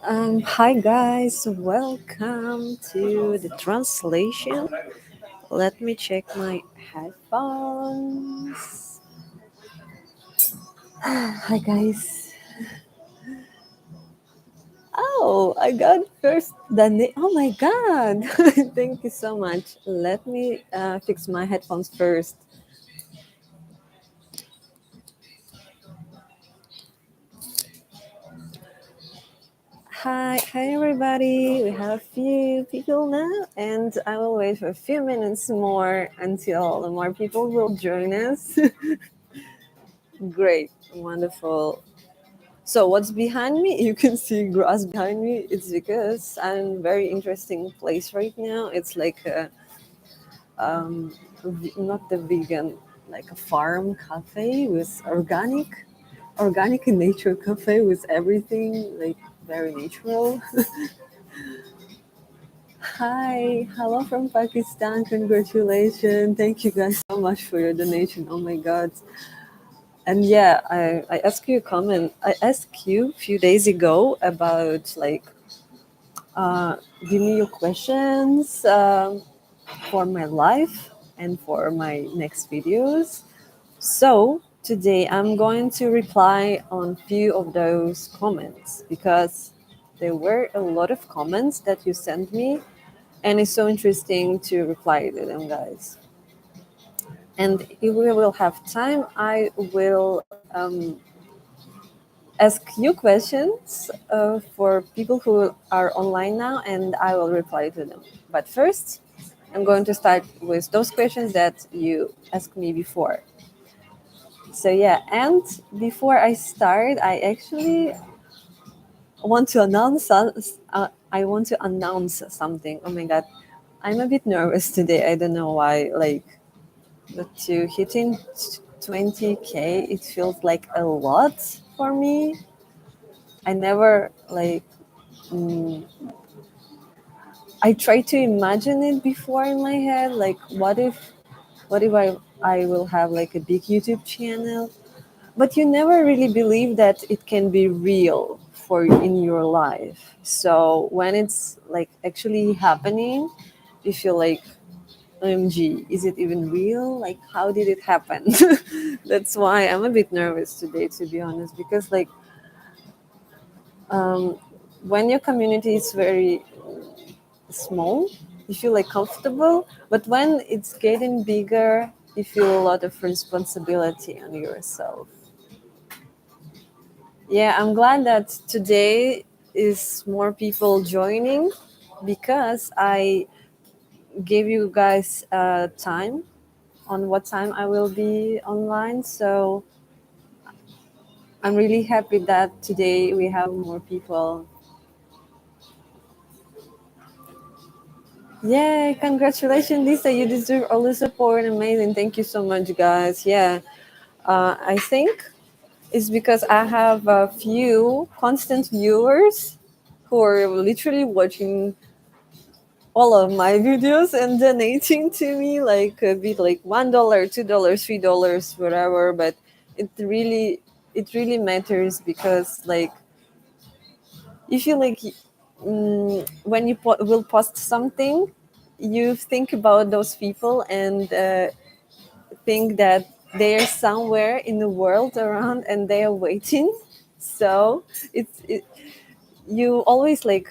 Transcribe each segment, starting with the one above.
Hi guys, welcome to the translation. Let me check my headphones. Hi guys. Oh, I got first the name. Oh my god! Thank you so much. Let me fix my headphones first. Hi everybody. We have a few people now, and I will wait for a few minutes more until more people will join us. Great, wonderful. So what's behind me? You can see grass behind me. It's because I'm in a very interesting place right now. It's like not the vegan, like a farm cafe with organic nature cafe with everything like very natural. Hi, hello from Pakistan. Congratulations. Thank you guys so much for your donation. Oh my God. And yeah, I asked you a comment. I asked you a few days ago about like give me your questions for my life and for my next videos. So today I'm going to reply on few of those comments because there were a lot of comments that you sent me, and it's so interesting to reply to them, guys. And if we will have time, I will ask you questions for people who are online now, and I will reply to them. But first, I'm going to start with those questions that you asked me before. So yeah, and before I start, I actually want to announce. I want to announce something. Oh my god, I'm a bit nervous today. I don't know why. Like, but to hitting 20K, it feels like a lot for me. I never like I try to imagine it before in my head, like what if I will have like a big YouTube channel, but you never really believe that it can be real for in your life. So when it's like actually happening, you feel like OMG, is it even real? Like how did it happen? That's why I'm a bit nervous today, to be honest, because like um, when your community is very small, you feel like comfortable, but when it's getting bigger, you feel a lot of responsibility on yourself. Yeah, I'm glad that today is more people joining because I gave you guys time on what time I will be online. So I'm really happy that today we have more people. Yeah, congratulations, Lisa. You deserve all the support. Amazing. Thank you so much, guys. Yeah. I think it's because I have a few constant viewers who are literally watching all of my videos and donating to me, like a bit like $1, $2, $3, whatever. But it really, it really matters because like you feel like when you will post something, you think about those people and think that they're somewhere in the world around and they are waiting. So you always like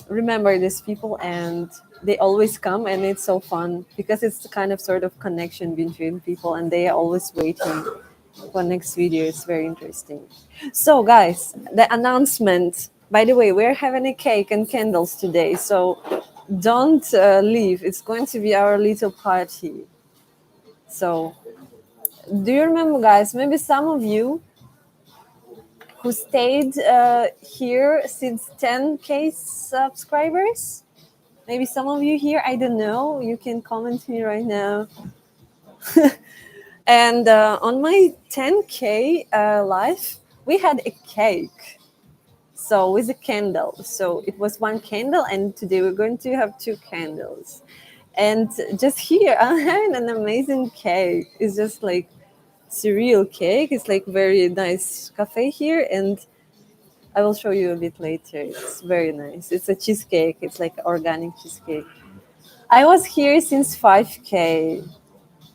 remember these people, and they always come, and it's so fun because it's the kind of sort of connection between people, and they are always waiting for next video. It's very interesting. So guys, the announcement, by the way, we're having a cake and candles today, so don't leave. It's going to be our little party. So do you remember, guys, maybe some of you who stayed here since 10K subscribers? Maybe some of you here, I don't know. You can comment me right now. And on my 10K live, we had a cake. So with a candle. So it was one candle, and today we're going to have two candles. And just here, I'm having an amazing cake. It's just like cereal cake. It's like very nice cafe here, and I will show you a bit later. It's very nice. It's a cheesecake. It's like organic cheesecake. I was here since 5K,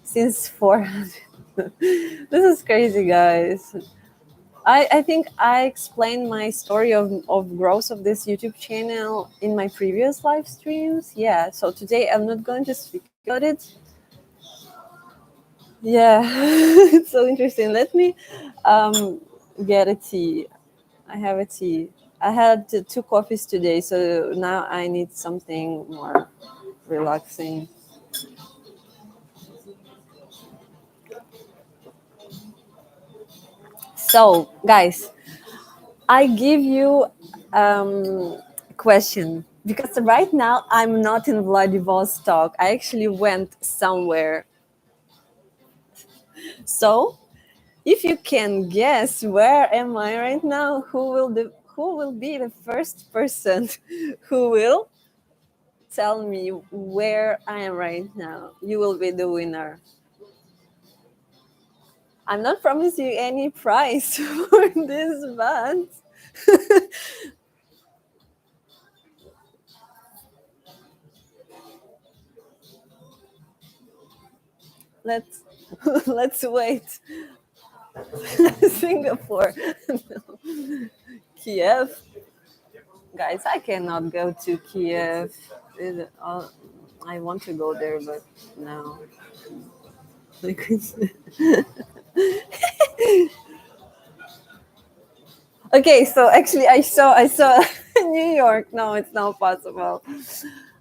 since 400. This is crazy, guys. I think I explained my story of growth of this YouTube channel in my previous live streams. Yeah, so today I'm not going to speak about it. Yeah, it's so interesting. Let me um, get a tea. I have a tea. I had two coffees today, so now I need something more relaxing. So, guys, I give you a question because right now I'm not in Vladivostok. I actually went somewhere. So, if you can guess where am I right now, who will be the first person who will tell me where I am right now? You will be the winner. I'm not promising you any prize for this, but let's let's wait. Singapore, no. Kiev, guys. I cannot go to Kiev. I want to go there, but no. Okay, so actually, I saw New York. No, it's not possible.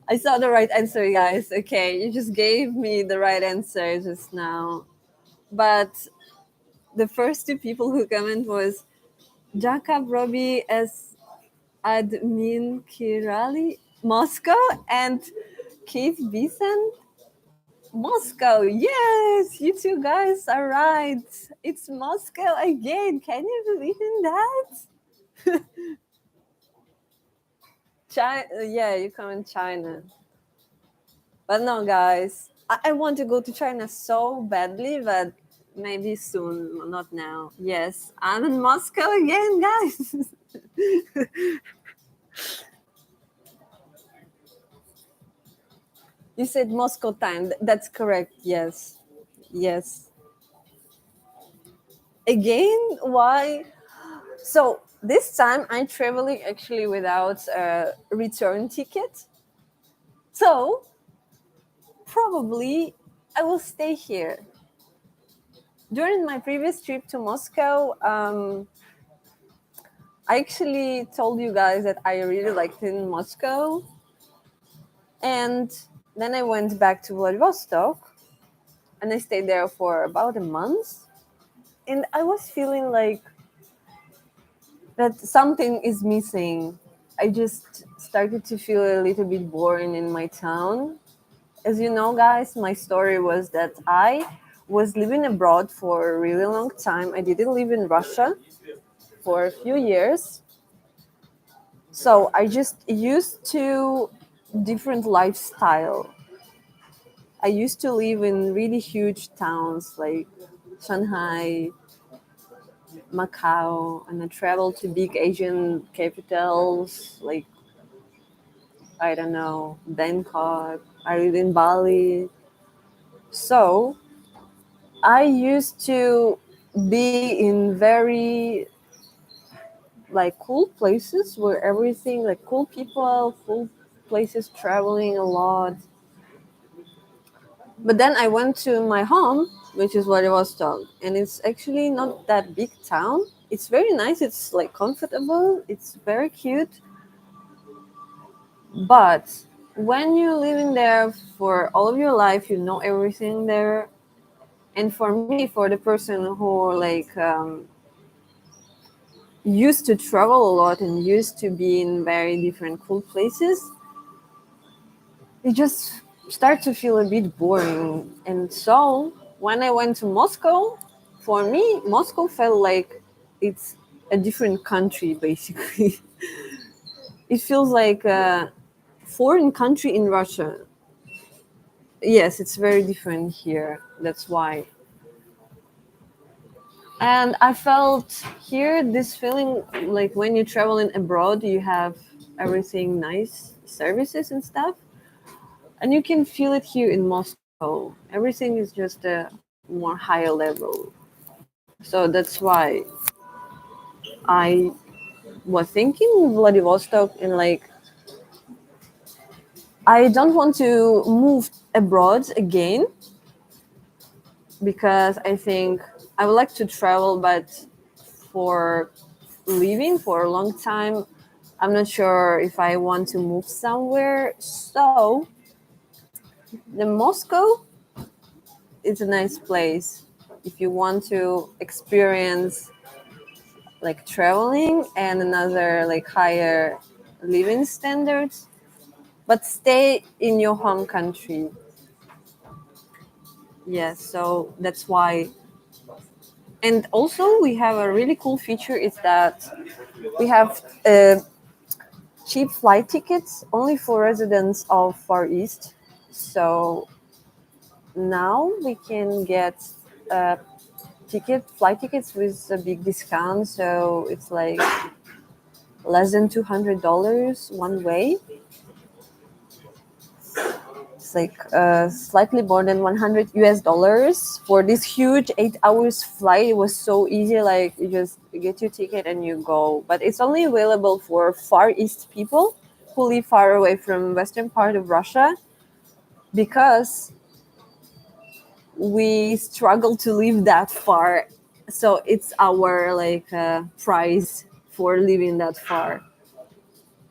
I saw the right answer, guys. Okay, you just gave me the right answer just now. But the first two people who comment was Jacob Robbie as Admin Kirali, Moscow, and Keith Beeson. Moscow, yes, you two guys are right. It's Moscow again. Can you believe in that? China, yeah, you come in China. But no, guys, I want to go to China so badly, but maybe soon, not now. Yes, I'm in Moscow again, guys. You said Moscow time. That's correct. Yes. Yes. Again? Why? So this time I'm traveling actually without a return ticket. So probably I will stay here. During my previous trip to Moscow, I actually told you guys that I really liked it in Moscow. And then I went back to Vladivostok and I stayed there for about a month. And I was feeling like that something is missing. I just started to feel a little bit boring in my town. As you know, guys, my story was that I was living abroad for a really long time. I didn't live in Russia for a few years. So I just used to different lifestyle. I used to live in really huge towns like Shanghai, Macau, and I traveled to big Asian capitals like, I don't know, Bangkok. I live in Bali. So I used to be in very like cool places where everything like cool people, cool places, traveling a lot. But then I went to my home, which is Vladivostok, and it's actually not that big town. It's very nice. It's like comfortable. It's very cute. But when you're living there for all of your life, you know everything there. And for me, for the person who like used to travel a lot and used to be in very different cool places, it just start to feel a bit boring. And so when I went to Moscow, for me, Moscow felt like it's a different country basically. It feels like a foreign country in Russia. Yes, it's very different here. That's why. And I felt here this feeling like when you're traveling abroad, you have everything nice, services and stuff. And you can feel it here in Moscow. Everything is just a more higher level. So that's why I was thinking Vladivostok and like I don't want to move abroad again because I think I would like to travel, but for living for a long time, I'm not sure if I want to move somewhere. So the Moscow is a nice place if you want to experience like traveling and another like higher living standards, but stay in your home country. Yes, so that's why. And also we have a really cool feature is that we have cheap flight tickets only for residents of Far East. So now we can get uh, flight tickets with a big discount. So it's like less than $200 one way. It's like slightly more than 100 US dollars for this huge 8 hours flight. It was so easy. Like you just get your ticket and you go. But it's only available for Far East people who live far away from western part of Russia because we struggle to live that far. So it's our like price for living that far.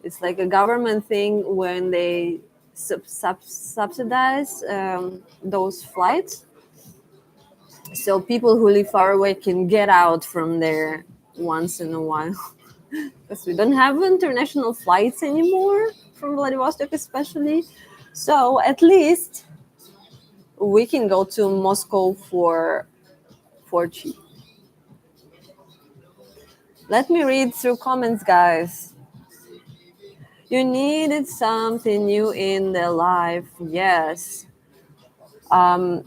It's like a government thing when they subsidize those flights, so people who live far away can get out from there once in a while. Because we don't have international flights anymore from Vladivostok, especially. So at least we can go to Moscow for cheap. Let me read through comments, guys. You needed something new in the life. Yes. Um,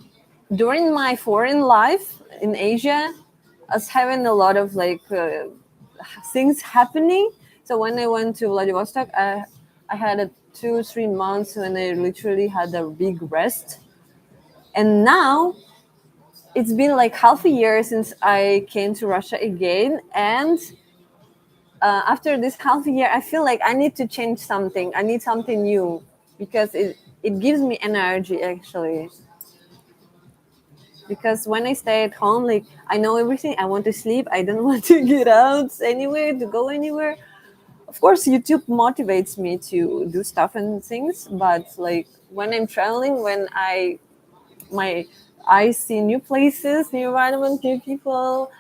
During my foreign life in Asia, I was having a lot of like things happening. So when I went to Vladivostok, I had a 2 3 months when I literally had a big rest. And now it's been like half a year since I came to Russia again. And after this half a year, I feel like I need to change something. I need something new because it gives me energy actually. Because when I stay at home, like I know everything. I want to sleep. I don't want to get out anywhere to go anywhere. Of course, YouTube motivates me to do stuff and things, but like when I'm traveling, when my eyes see new places, new environment, new people,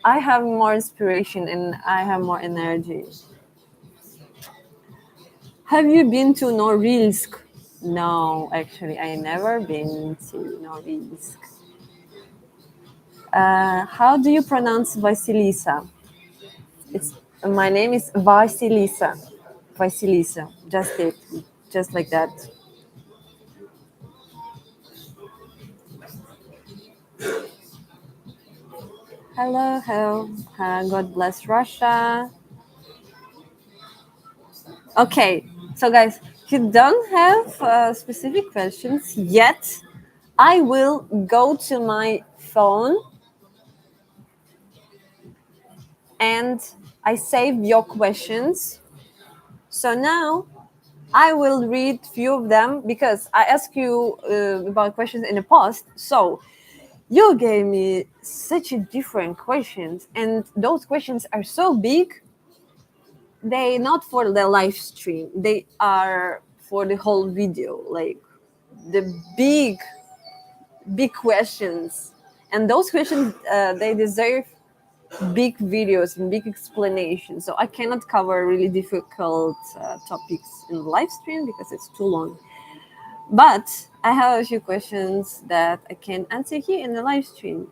I have more inspiration and I have more energy. Have you been to Norilsk? No, actually, I never been to Norilsk. How do you pronounce Vasilisa? It's my name is Vasilisa. Vasilisa. Just it, just like that. Hello, hello. God bless Russia. Okay, so guys, if you don't have specific questions yet, I will go to my phone and I save your questions. So now I will read few of them because I asked you about questions in the past. So you gave me such a different questions, and those questions are so big. They not for the live stream. They are for the whole video. Like the big questions, and those questions they deserve big videos and big explanations. So I cannot cover really difficult topics in the live stream because it's too long. But I have a few questions that I can answer here in the live stream.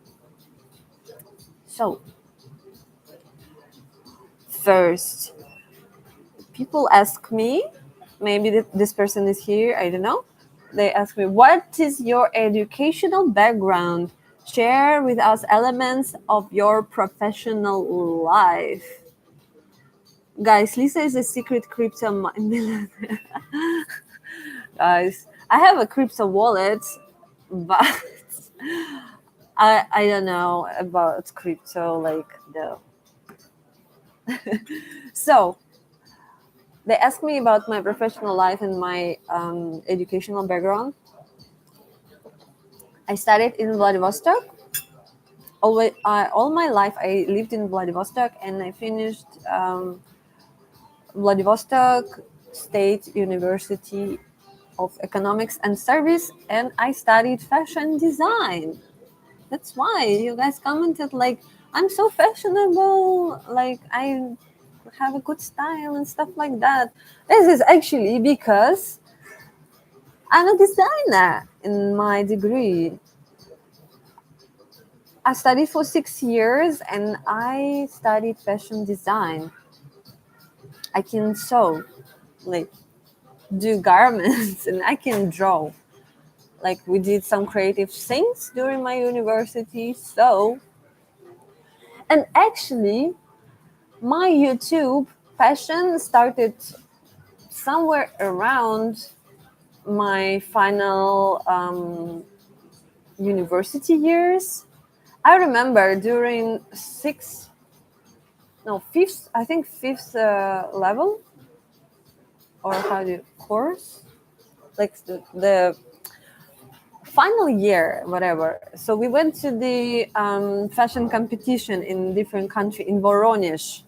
So first, people ask me, maybe this person is here, I don't know. They ask me, what is your educational background? Share with us elements of your professional life. Guys, Lisa is a secret crypto millionaire. Guys, I have a crypto wallet, but I don't know about crypto like the. So they asked me about my professional life and my educational background. I studied in Vladivostok. All my life I lived in Vladivostok, and I finished Vladivostok State University of Economics and Service, and I studied fashion design. That's why you guys commented like I'm so fashionable, like I have a good style and stuff like that. This is actually because I'm a designer in my degree. I studied for 6 years and I studied fashion design. I can sew, like do garments, and I can draw. Like we did some creative things during my university. So, and actually, my YouTube passion started somewhere around my final university years. I remember during fifth, I think fifth level, or how do you, course, like the final year, whatever. So we went to the fashion competition in different country in Voronezh.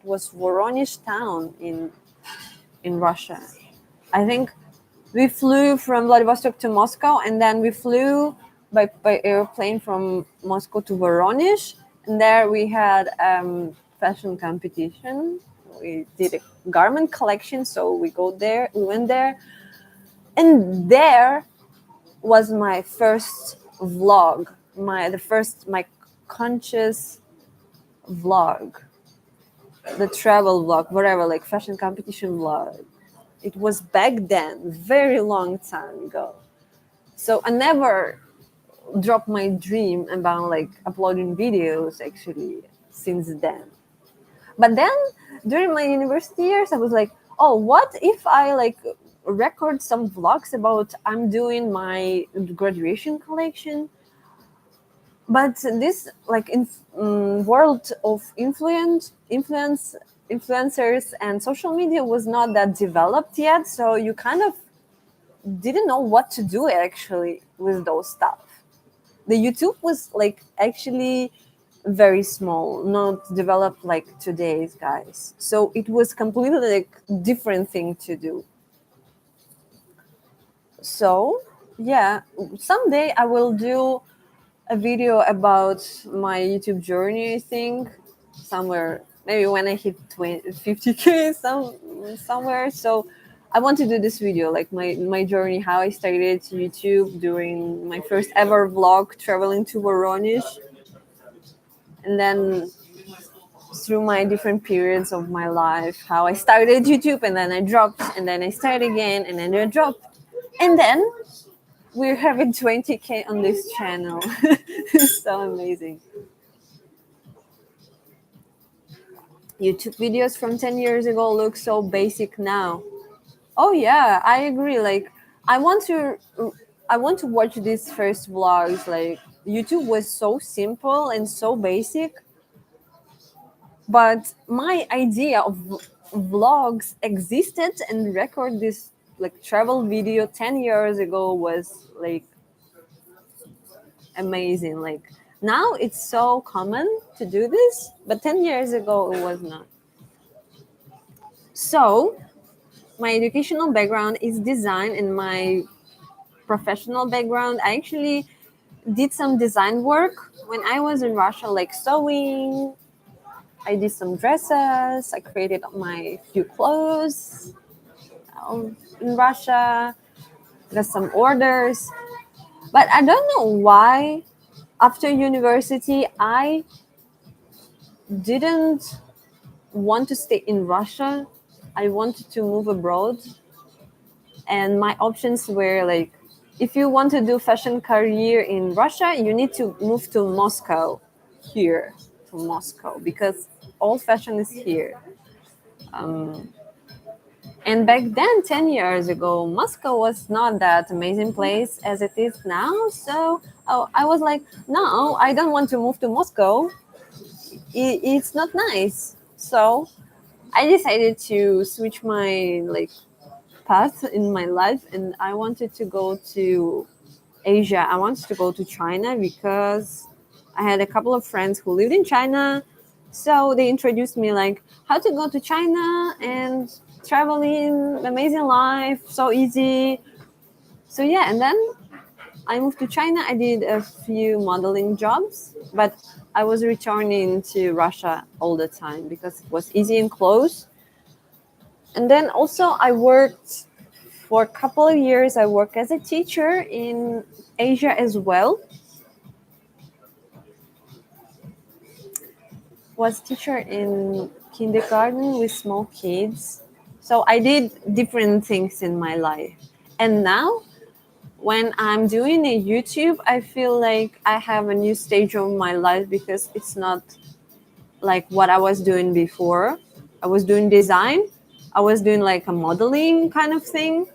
It was Voronezh town in Russia. I think we flew from Vladivostok to Moscow, and then we flew by airplane from Moscow to Voronezh, and there we had fashion competition. We did a garment collection, so we went there, and there was my first vlog, my conscious vlog, the travel vlog, whatever, like fashion competition vlog. It was back then, very long time ago. So I never dropped my dream about like uploading videos actually since then. But then during my university years, I was like, oh, what if I like record some vlogs about I'm doing my graduation collection? But this like in world of influencers and social media was not that developed yet, so you kind of didn't know what to do actually with those stuff. The YouTube was like actually very small, not developed like today's guys. So it was completely like different thing to do. So yeah, someday I will do a video about my YouTube journey, I think, somewhere, maybe when I hit 50K somewhere. So I want to do this video, like my journey, how I started YouTube during my first ever vlog traveling to Voronezh, and then through my different periods of my life, how I started YouTube and then I dropped and then I started again and then I dropped. And then we're having 20K on this channel. It's so amazing. YouTube videos from 10 years ago look so basic now. Oh yeah, I agree. Like I want to I want to watch these first vlogs. Like YouTube was so simple and so basic, but my idea of vlogs existed and record this like travel video 10 years ago was like amazing. Like now it's so common to do this, but 10 years ago it was not. So my educational background is design, and my professional background, I actually did some design work when I was in Russia, like sewing. I did some dresses. I created my few clothes in Russia. Got some orders, but I don't know why. After university, I didn't want to stay in Russia. I wanted to move abroad, and my options were like if you want to do fashion career in Russia, you need to move to Moscow, here to Moscow, because all fashion is here. Um, and back then, 10 years ago, Moscow was not that amazing place as it is now. So I was like, no, I don't want to move to Moscow. It's not nice. So I decided to switch my like path in my life, and I wanted to go to Asia. I wanted to go to China because I had a couple of friends who lived in China. So they introduced me like how to go to China and traveling, amazing life, so easy. So yeah, and then I moved to China. I did a few modeling jobs, but I was returning to Russia all the time because it was easy and close. And then also I worked for a couple of years. I worked as a teacher in Asia as well. Was teacher in kindergarten with small kids. So I did different things in my life. And now when I'm doing a YouTube, I feel like I have a new stage of my life because it's not like what I was doing before. I was doing design. I was doing like a modeling kind of thing.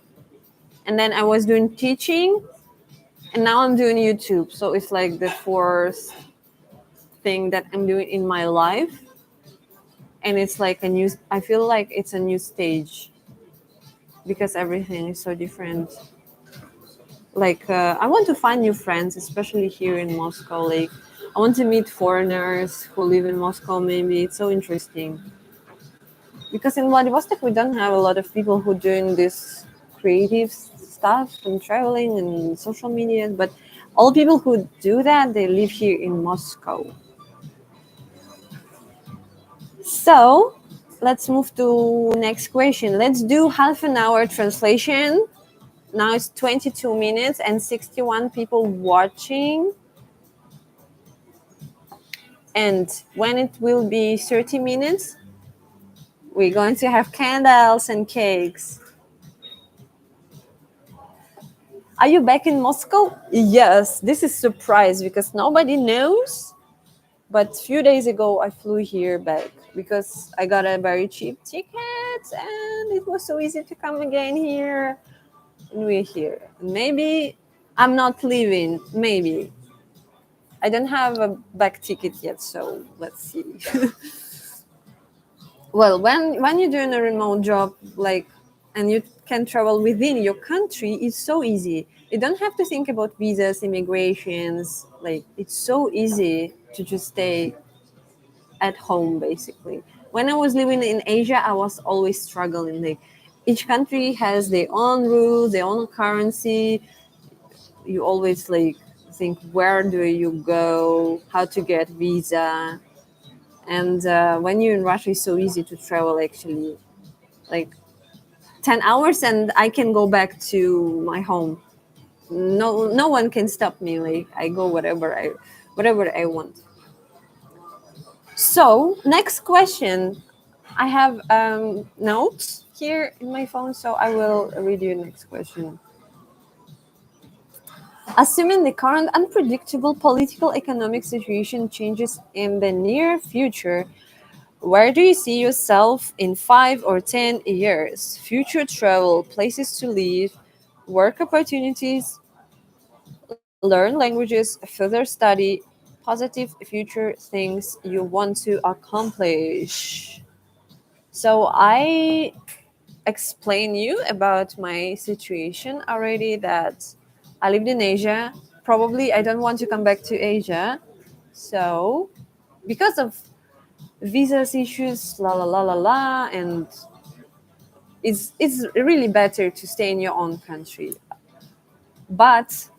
And then I was doing teaching. And now I'm doing YouTube. So it's like the fourth thing that I'm doing in my life. And it's like a new, I feel like it's a new stage because everything is so different. Like I want to find new friends, especially here in Moscow. Like I want to meet foreigners who live in Moscow. Maybe it's so interesting because in Vladivostok we don't have a lot of people who doing this creative stuff and traveling and social media, but all people who do that, they live here in Moscow. So let's move to next question. Let's do half an hour translation. Now it's 22 minutes and 61 people watching. And when it will be 30 minutes, we're going to have candles and cakes. Are you back in Moscow? Yes, this is surprise because nobody knows. But a few days ago, I flew here back because I got a very cheap ticket and it was so easy to come again here. And we're here. Maybe I'm not leaving. Maybe. I don't have a back ticket yet, so let's see. Well, when you're doing a remote job, like, and you can travel within your country, it's so easy. You don't have to think about visas, immigrations. Like, it's so easy to just stay at home, basically. When I was living in Asia, I was always struggling. Like, each country has their own rules, their own currency. You always like think, where do you go, how to get visa. And when you're in Russia, it's so easy to travel, actually. Like 10 hours and I can go back to my home. No one can stop me. Like I go whatever I want. So next question. I have notes here in my phone, so I will read you next question. Assuming the current unpredictable political economic situation changes in the near future, where do you see yourself in 5 or 10 years? Future travel, places to live, work opportunities, learn languages, further study, positive future things you want to accomplish. So I explain you about my situation already, that I lived in Asia. Probably I don't want to come back to Asia. So because of visas issues, la la la la la, and it's really better to stay in your own country. But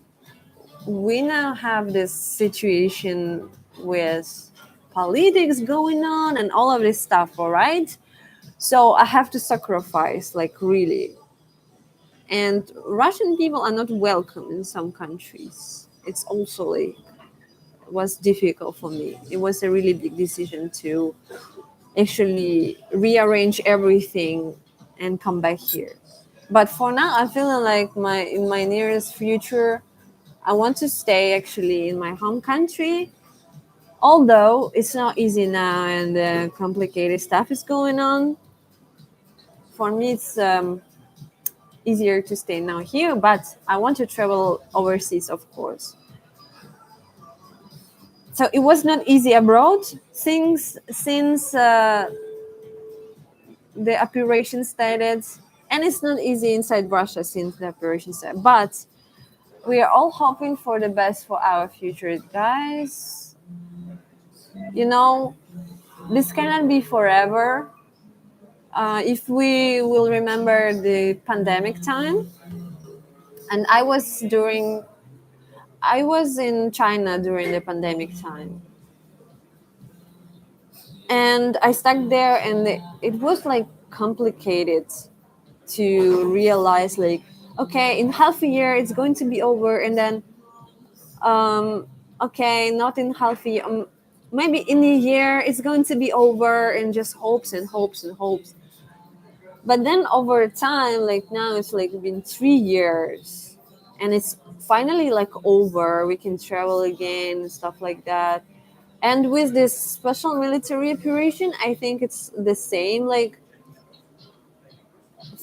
we now have this situation with politics going on and all of this stuff, all right? So I have to sacrifice, like really. And Russian people are not welcome in some countries. It's also like was difficult for me. It was a really big decision to actually rearrange everything and come back here. But for now, I'm feeling like in my nearest future, I want to stay actually in my home country. Although it's not easy now and complicated stuff is going on, for me it's easier to stay now here. But I want to travel overseas, of course. So it was not easy abroad since the operation started, and it's not easy inside Russia since the operation started. But we are all hoping for the best for our future, guys. You know, this cannot be forever. If we will remember the pandemic time, and I was in China during the pandemic time, and I stuck there, and it was like complicated to realize, like, okay, in half a year it's going to be over, and then um, okay, not in half a year, maybe in a year it's going to be over, and just hopes and hopes and hopes. But then over time, like now it's like been 3 years, and it's finally like over. We can travel again and stuff like that. And with this special military operation, I think it's the same. Like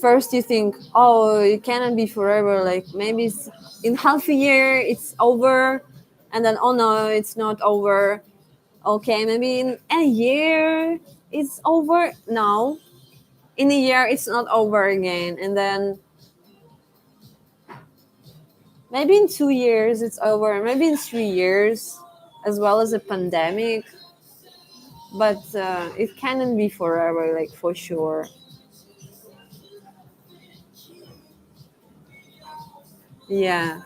first you think, oh, it cannot be forever. Like maybe it's in half a year it's over, and then oh no, it's not over. Okay, maybe in a year it's over. No, in a year it's not over again, and then maybe in 2 years it's over, maybe in 3 years, as well as a pandemic. But it cannot be forever, like for sure. Yeah,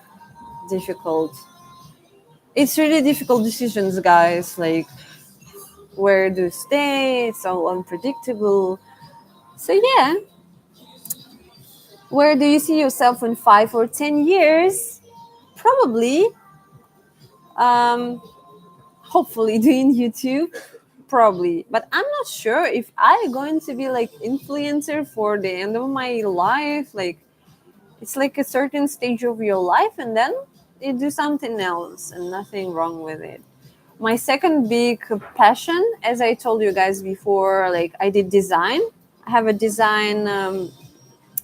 difficult. It's really difficult decisions, guys. Like where to stay. It's so unpredictable. So yeah, where do you see yourself in 5 or 10 years? Probably, um, hopefully doing YouTube. Probably, but I'm not sure if I'm going to be like influencer for the end of my life. Like it's like a certain stage of your life, and then you do something else, and nothing wrong with it. My second big passion, as I told you guys before, like I did design. I have a design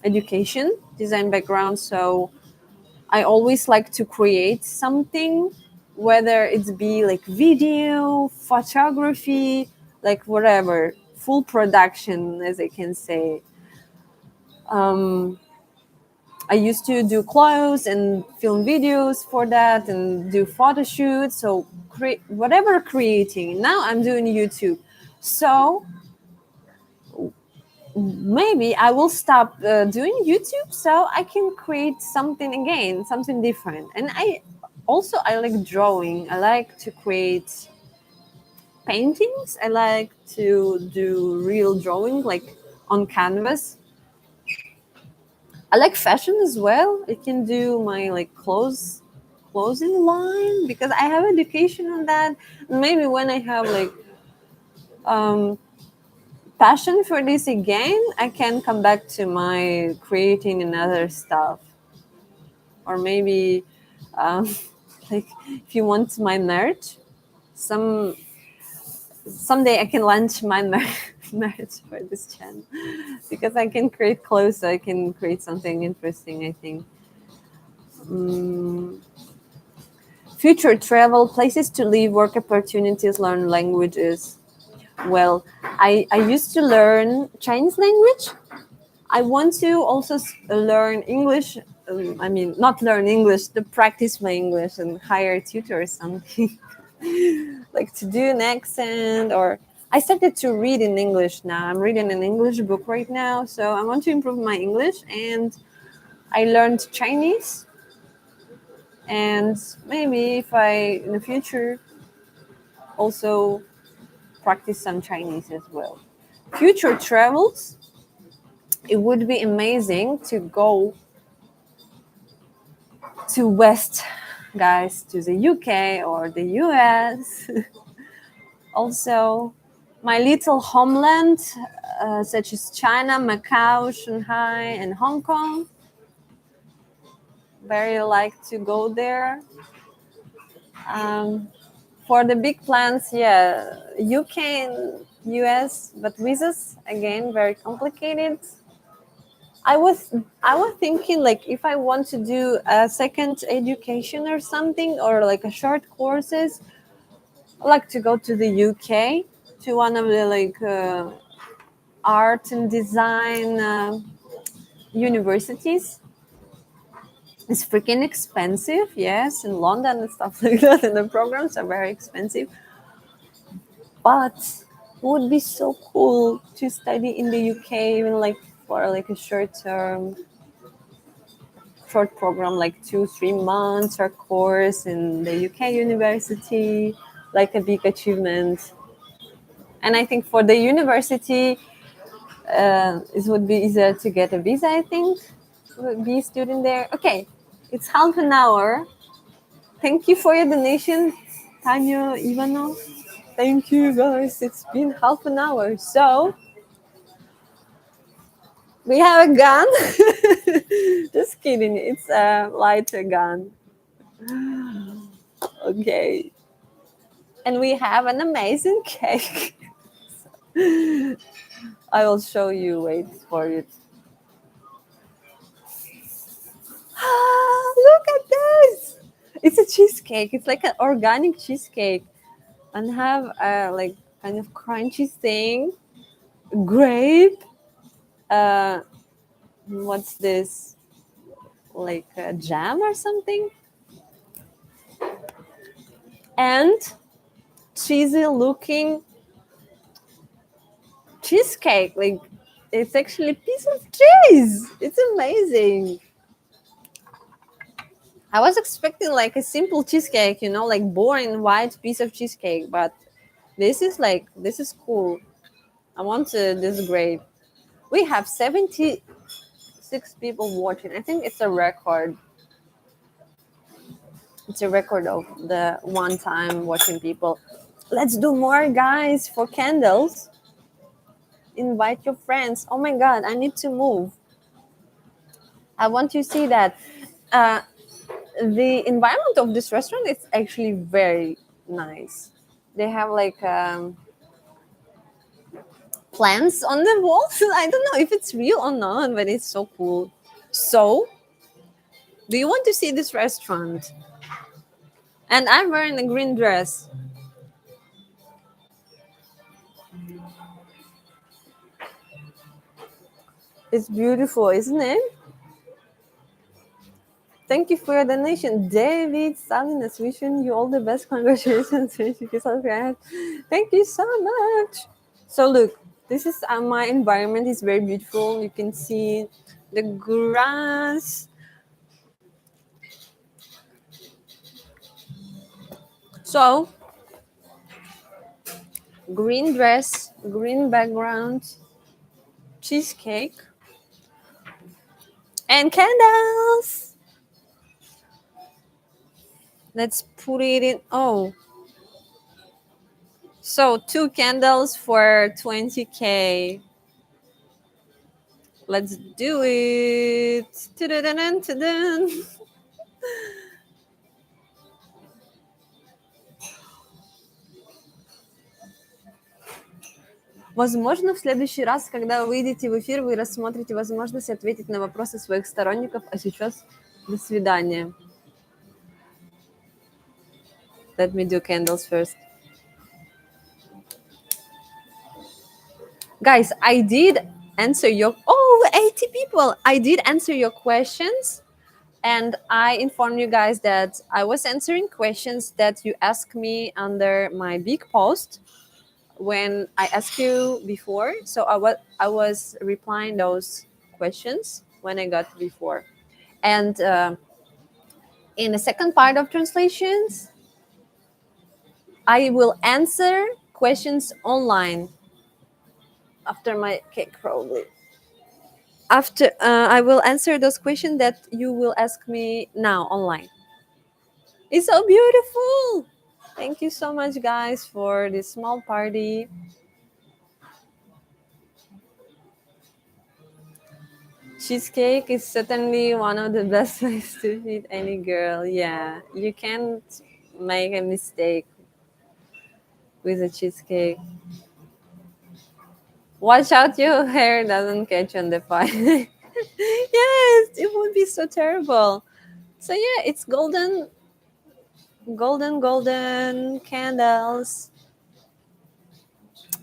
education, design background, so I always like to create something, whether it's be like video, photography, like whatever, full production, as I can say. Um, I used to do clothes and film videos for that and do photo shoots. So create whatever creating. Now I'm doing YouTube. So maybe I will stop doing YouTube so I can create something again, something different. And I like drawing. I like to create paintings. I like to do real drawing, like on canvas. I like fashion as well. I can do my like clothing line because I have education on that. Maybe when I have like um, passion for this again, I can come back to my creating and other stuff. Or maybe um, like if you want my merch, some someday I can launch my merch for this channel because I can create clothes. So I can create something interesting, I think. Mm, future travel, places to live, work opportunities, learn languages. Well, I used to learn Chinese language. I want to also learn English. I mean, not learn English, to practice my English and hire a tutor or something. Like to do an accent, or I started to read in English now. I'm reading an English book right now. So I want to improve my English, and I learned Chinese. And maybe if I, in the future, also practice some Chinese as well. Future travels, it would be amazing to go to West, guys, to the UK or the US. Also, my little homeland. such as China, Macau, Shanghai, and Hong Kong. Very like to go there. Um, for the big plans, yeah, UK and US, but visas again very complicated. I was I was thinking like if I want to do a second education or something or like a short courses, I like to go to the UK to one of the like art and design universities. It's freaking expensive, yes, in London and stuff like that, and the programs are very expensive. But it would be so cool to study in the UK, even like for like a short term, short program, like 2 3 months or course in the UK university, like a big achievement. And I think for the university, it would be easier to get a visa. I think to be a student there. Okay, it's half an hour. Thank you for your donation, Tanya Ivanov. Thank you guys. It's been half an hour. So we have a gun. Just kidding. It's a lighter gun. Okay. And we have an amazing cake. I will show you. Wait for it. Look at this. It's a cheesecake. It's like an organic cheesecake. And have a like kind of crunchy thing. Grape. Uh, what's this? Like a jam or something? And cheesy looking cheesecake. Like it's actually a piece of cheese. It's amazing. I was expecting like a simple cheesecake, like boring white piece of cheesecake, but this is cool. I want this grape. We have 76 people watching. I think it's a record. It's a record of the one time watching people. Let's do more, guys, for candles. Invite your friends. Oh my god, I need to move. I want you to see that. Uh, the environment of this restaurant is actually very nice. They have like plants on the walls. I don't know if it's real or not, but it's so cool. So, do you want to see this restaurant? And I'm wearing a green dress. It's beautiful, isn't it? Thank you for your donation, David Salinas. Wishing you all the best. Congratulations. Thank you so much. So look, this is my environment is very beautiful. You can see the grass. So green dress, green background, cheesecake, and candles. Let's put it in. Oh, so 2 candles for 20K. Let's do it. Ta-da-da-dun, ta-dun. Возможно, в следующий раз, когда вы выйдете в эфир, вы рассмотрите возможность ответить на вопросы своих сторонников, а сейчас до свидания. Let me do candles first. Guys, I did answer your 80 people. I did answer your questions, and I informed you guys that I was answering questions that you asked me under my big post when I asked you before. So I was replying those questions when I got before. And in the second part of translations, I will answer questions online after my cake, probably. After I will answer those questions that you will ask me now online. It's so beautiful. Thank you so much, guys, for this small party. Cheesecake is certainly one of the best ways to meet any girl. Yeah, you can't make a mistake with a cheesecake. Watch out your hair doesn't catch on the fire. Yes, it would be so terrible. So yeah, it's golden, golden candles.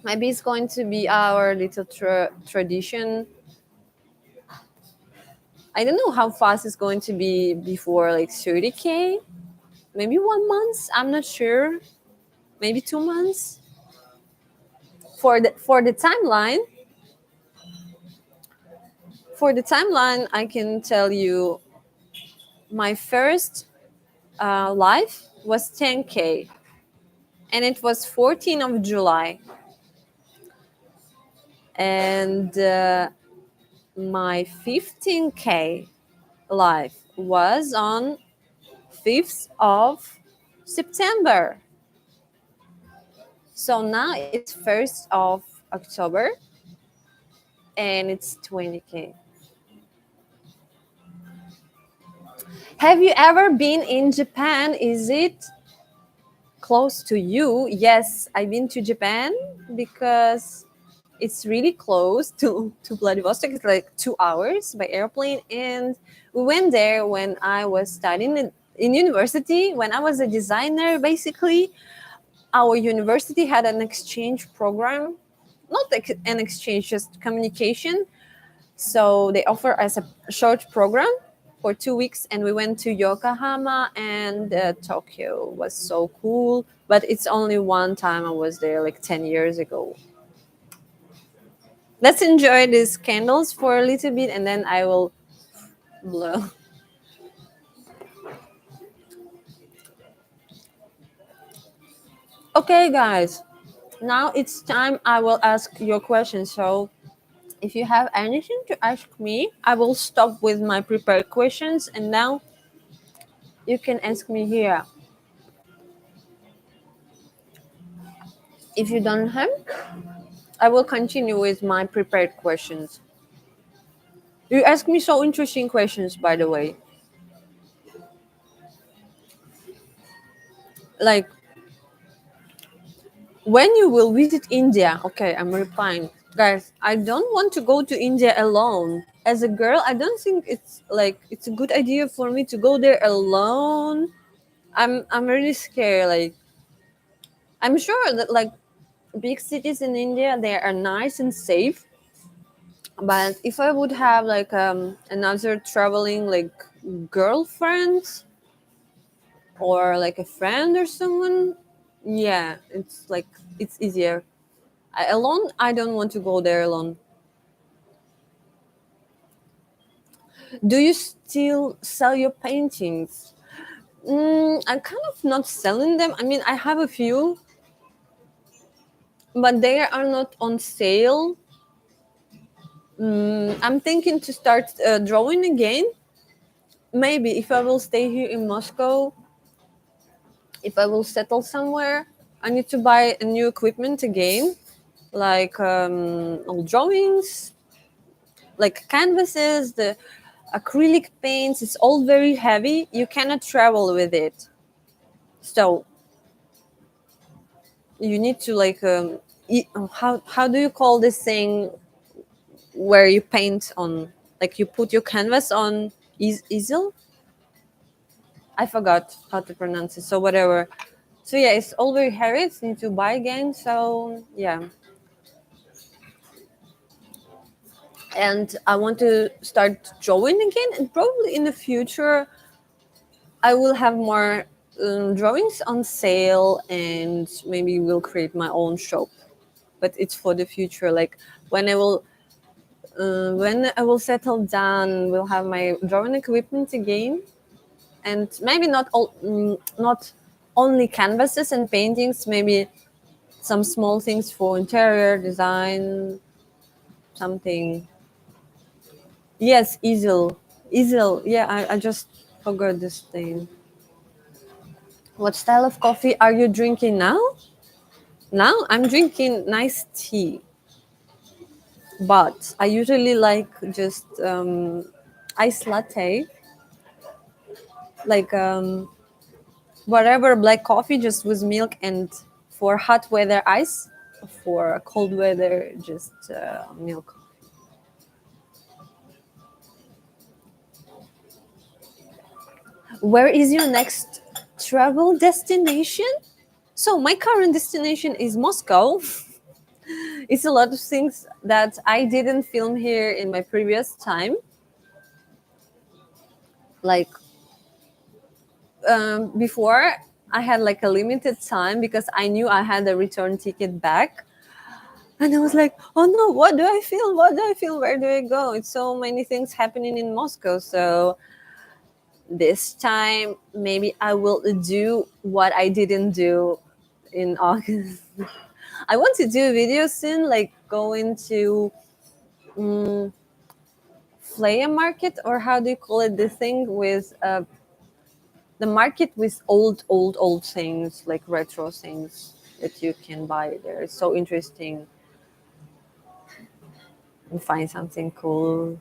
Maybe it's going to be our little tradition. I don't know how fast it's going to be before like 30K. Maybe 1 month. I'm not sure. Maybe 2 months. For the timeline, I can tell you my first live was 10K, and it was 14th of July, and my 15K live was on 5th of September. So now it's 1st of October, and it's 20K. Have you ever been in Japan? Is it close to you? Yes, I've been to Japan because it's really close to Vladivostok. It's like 2 hours by airplane. And we went there when I was studying in university, when I was a designer, basically. Our university had an exchange program, not like an exchange, just communication. So they offer us a short program for 2 weeks, and we went to Yokohama and Tokyo. It was so cool, but it's only one time I was there, like 10 years ago. Let's enjoy these candles for a little bit, and then I will blow. Okay, guys, now it's time I will ask your questions. So if you have anything to ask me, I will stop with my prepared questions, and now you can ask me here. If you don't have, I will continue with my prepared questions. You ask me so interesting questions, by the way. Like, when you will visit India? Okay, I'm replying. Guys, I don't want to go to India alone. As a girl, I don't think it's a good idea for me to go there alone. I'm really scared. Like, I'm sure that like big cities in India, they are nice and safe. But if I would have like another traveling like girlfriend or like a friend or someone, yeah, it's like it's easier. Alone, I don't want to go there alone. Do you still sell your paintings? I'm kind of not selling them. I mean, I have a few, but they are not on sale. I'm thinking to start drawing again. Maybe if I will stay here in Moscow, if I will settle somewhere, I need to buy a new equipment again, like old drawings, like canvases, the acrylic paints. It's all very heavy. You cannot travel with it. So you need to like how do you call this thing where you paint on, like you put your canvas on easel? I forgot how to pronounce it. So whatever. So yeah, it's all very heavy. It's need to buy again. So yeah, and I want to start drawing again. And probably in the future, I will have more drawings on sale, and maybe will create my own shop. But it's for the future. Like when I will settle down, we'll have my drawing equipment again, and maybe not only canvases and paintings. Maybe some small things for interior design, something. Yes, easel. Yeah, I just forgot this thing. What style of coffee are you drinking now? Now I'm drinking nice tea. but I usually like just iced latte, like whatever black coffee, just with milk, and for hot weather ice, for cold weather just milk. Where is your next travel destination? So my current destination is Moscow. It's a lot of things that I didn't film here in my previous time. Like before, I had like a limited time because I knew I had a return ticket back. And I was like, oh no, what do I feel? What do I feel? Where do I go? It's so many things happening in Moscow. So this time, maybe I will do what I didn't do in August. I want to do a video soon, like going to Flea Market, or how do you call it? The thing with the market with old things, like retro things that you can buy there. It's so interesting and find something cool.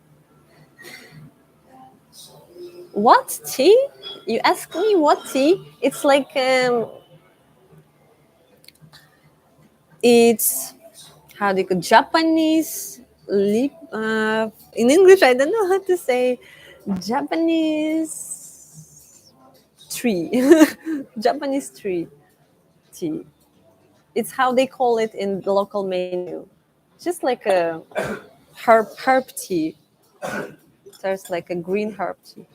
What tea? You ask me what tea? It's like it's how do you call Japanese lip. In English, I don't know how to say Japanese tree. Japanese tree tea. It's how they call it in the local menu. Just like a herb tea. There's like a green herb tea.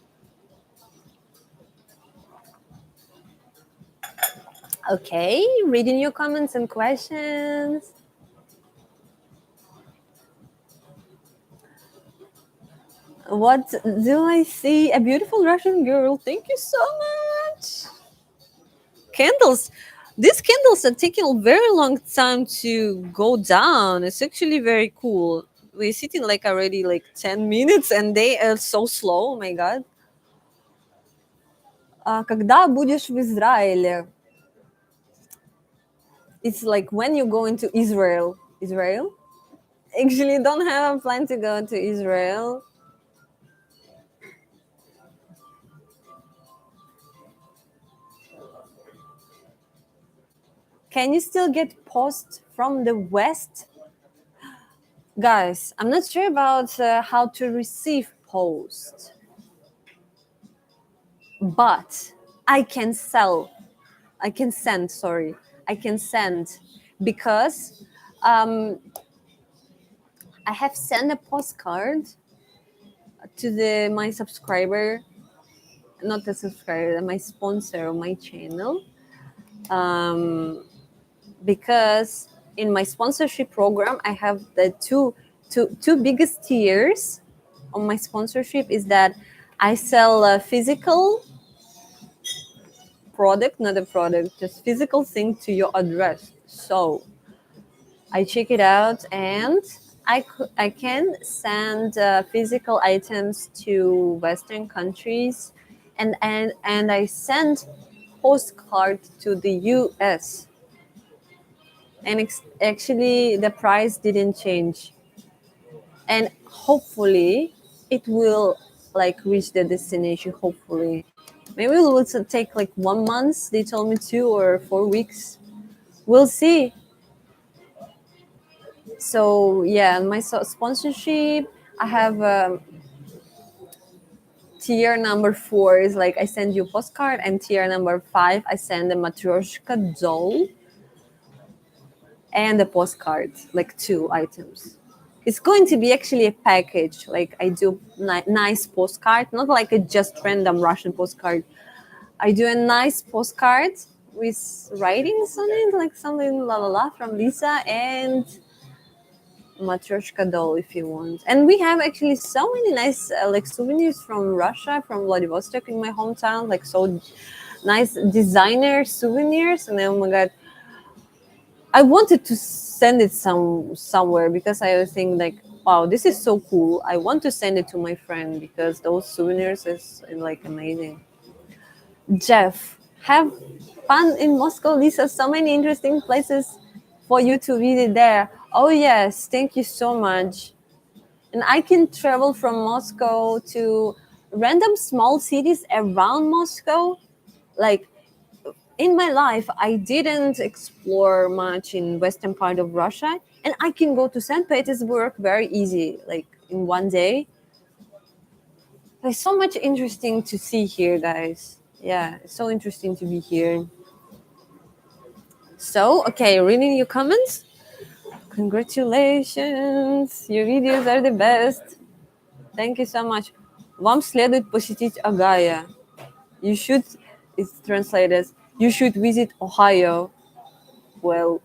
Okay, reading your comments and questions. What do I see? A beautiful Russian girl. Thank you so much. Candles. These candles are taking a very long time to go down. It's actually very cool. We're sitting like already like 10 minutes and they are so slow. Oh my god. Когда будешь в Израиле? It's like when you go into Israel. Israel? Actually, don't have a plan to go to Israel. Can you still get posts from the West? Guys, I'm not sure about how to receive posts, but I can sell. I can send, sorry. I can send because I have sent a postcard to the my subscriber, not the subscriber, my sponsor on my channel. Um, because in my sponsorship program, I have the two biggest tiers on my sponsorship is that I sell a physical product, not a product, just physical thing to your address. So I check it out and I can send physical items to Western countries, and I send postcard to the US, and actually the price didn't change, and hopefully it will like reach the destination. Hopefully, maybe it will take like 1 month. They told me 2 or 4 weeks. We'll see. So yeah, my sponsorship, I have tier number 4 is like I send you a postcard, and tier number 5 I send a matryoshka doll and a postcard, like 2 items. It's going to be actually a package. Like I do nice postcard, not like a just random Russian postcard. I do a nice postcard with writings on it, like something la la la from Lisa, and matryoshka doll if you want. And we have actually so many nice like souvenirs from Russia, from Vladivostok in my hometown, like so nice designer souvenirs. And then, oh my god, I wanted to send it somewhere because I was thinking like, wow, this is so cool. I want to send it to my friend because those souvenirs is like amazing. Jeff, have fun in Moscow. These are so many interesting places for you to visit there. Oh yes, thank you so much. And I can travel from Moscow to random small cities around Moscow. Like in my life, I didn't explore much in western part of Russia, and I can go to St. Petersburg very easy, like in one day. There's so much interesting to see here, guys. Yeah, it's so interesting to be here. So, okay, reading your comments. Congratulations, your videos are the best. Thank you so much. Вам следует посетить Огайо. You should, it's translated as, you should visit Ohio. Well,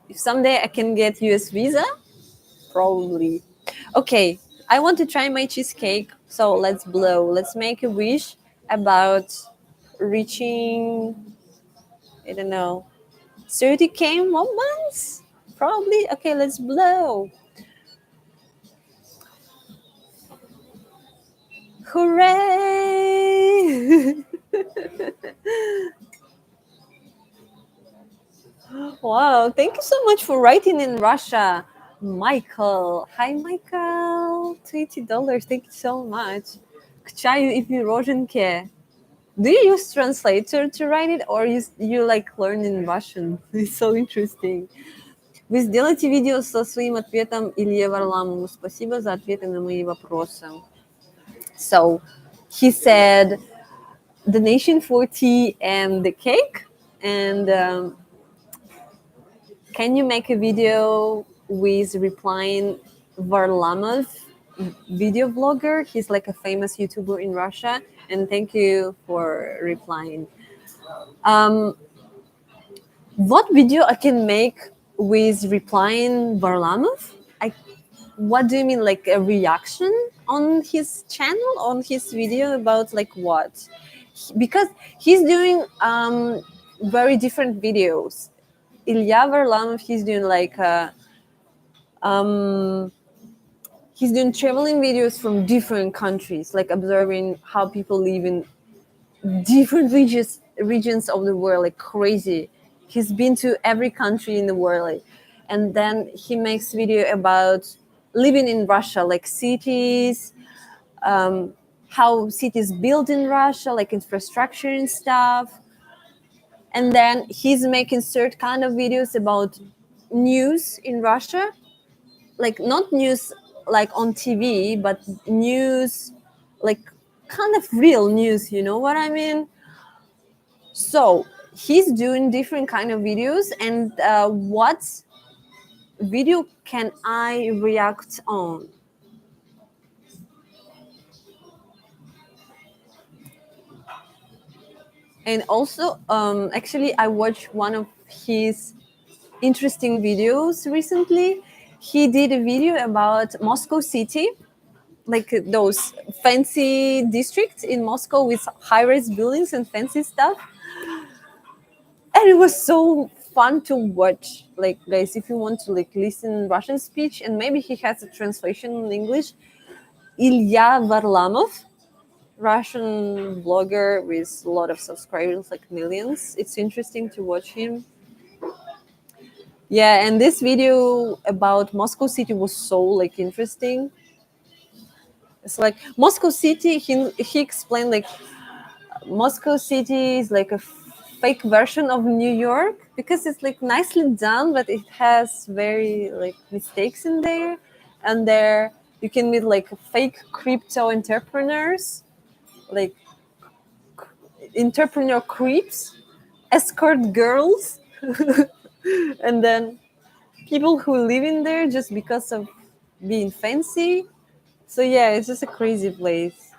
if someday I can get US visa, probably. Okay, I want to try my cheesecake, so let's blow. Let's make a wish about reaching, I don't know, 30K in 1 month? Probably. Okay, let's blow. Hooray! Wow, thank you so much for writing in Russia. Michael. Hi, Michael. $20. Thank you so much. К чаю и пироженке. Do you use translator to write it, or you like learn in Russian? It's so interesting. Вы сделайте видео со своим ответом Илье Варламову. Спасибо за ответы на мои вопросы. So he said donation for tea and the cake. And can you make a video with replying Varlamov, video vlogger? He's like a famous YouTuber in Russia. And thank you for replying. What video I can make with replying Varlamov? What do you mean, like a reaction on his channel, on his video about like what? Because he's doing very different videos. Ilya Varlamov, um, he's doing traveling videos from different countries, like observing how people live in different regions of the world, like crazy. He's been to every country in the world, and then he makes video about living in Russia, like cities, how cities built in Russia, like infrastructure and stuff. And then he's making certain kind of videos about news in Russia, like not news like on TV, but news like kind of real news. You know what I mean? So he's doing different kind of videos, and what video can I react on? And also, actually, I watched one of his interesting videos recently. He did a video about Moscow City, like those fancy districts in Moscow with high-rise buildings and fancy stuff. And it was so fun to watch. Like, guys, if you want to like listen Russian speech, and maybe he has a translation in English, Ilya Varlamov, Russian blogger with a lot of subscribers, like millions. It's interesting to watch him. Yeah, and this video about Moscow City was so like interesting. It's like Moscow City. He explained like Moscow City is like a fake version of New York because it's like nicely done, but it has very like mistakes in there. And there you can meet like fake crypto entrepreneurs, like entrepreneur creeps, escort girls, and then people who live in there just because of being fancy. So yeah, it's just a crazy place.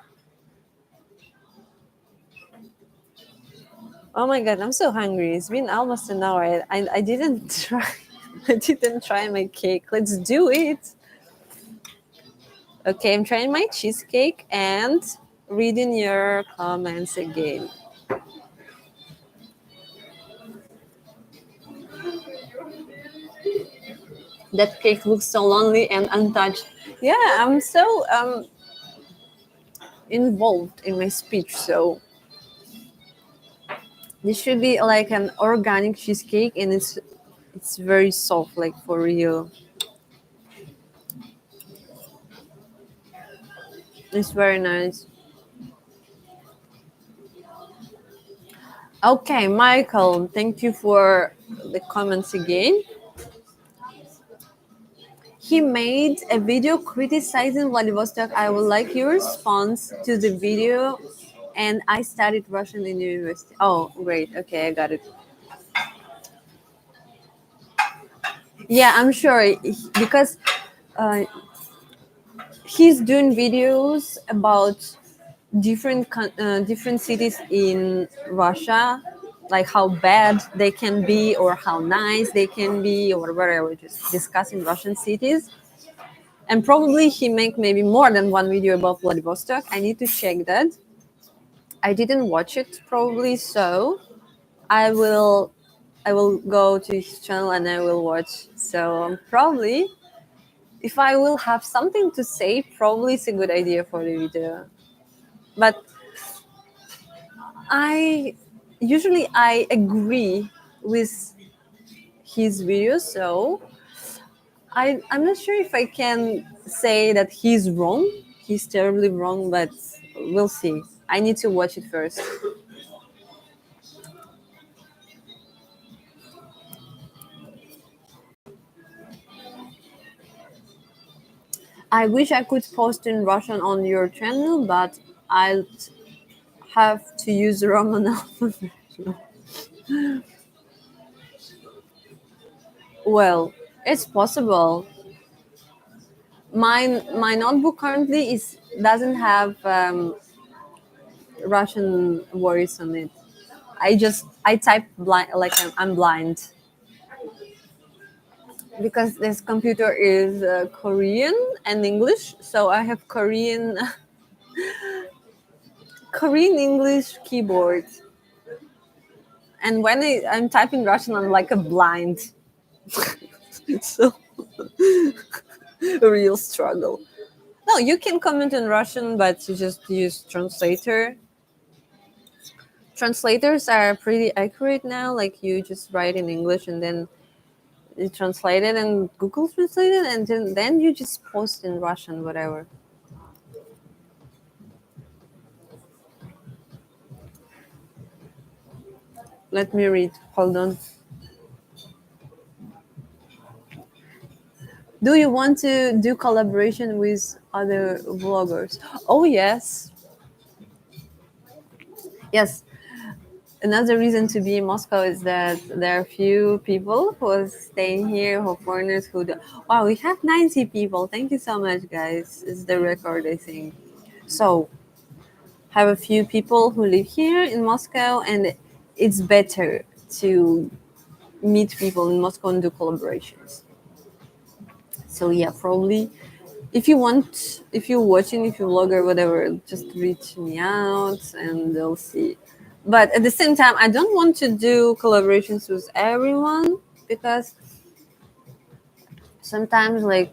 Oh my god, I'm so hungry. It's been almost an hour. I didn't try. I didn't try my cake. Let's do it. Okay, I'm trying my cheesecake and reading your comments again. That cake looks so lonely and untouched. Yeah, I'm so involved in my speech, so this should be like an organic cheesecake, and It's very soft, like for real. It's very nice. Okay, Michael, thank you for the comments again. He made a video criticizing Vladivostok. I would like your response to the video. And I studied Russian in university. Oh, great. Okay, I got it. Yeah, I'm sure because uh, he's doing videos about different cities in Russia, like how bad they can be or how nice they can be or whatever. Just discussing Russian cities. And probably he make maybe more than one video about Vladivostok. I need to check that. I didn't watch it probably, so I will I will go to his channel and I will watch. So probably if I will have something to say, probably it's a good idea for the video. But I agree with his videos, so I'm not sure if I can say that he's wrong. He's terribly wrong, but we'll see. I need to watch it first. I wish I could post in Russian on your channel, but I'll have to use Roman alphabet. Well, it's possible. My notebook currently is doesn't have Russian words on it. I type blind like I'm blind because this computer is Korean and English, so I have Korean Korean English keyboard. And when I'm typing Russian, I'm like a blind. So a real struggle. No, you can comment in Russian, but you just use translator. Translators are pretty accurate now. Like you just write in English and then you translate it and Google translate it, and then you just post in Russian, whatever. Let me read. Hold on. Do you want to do collaboration with other vloggers? Oh yes, yes. Another reason to be in Moscow is that there are few people who are staying here, who are foreigners who do. Wow, we have 90 people. Thank you so much, guys. It's the record, I think. So, have a few people who live here in Moscow, and it's better to meet people in Moscow and do collaborations. So yeah, probably if you want, if you're watching, if you're vlogger, whatever, just reach me out and they'll see. But at the same time, I don't want to do collaborations with everyone because sometimes like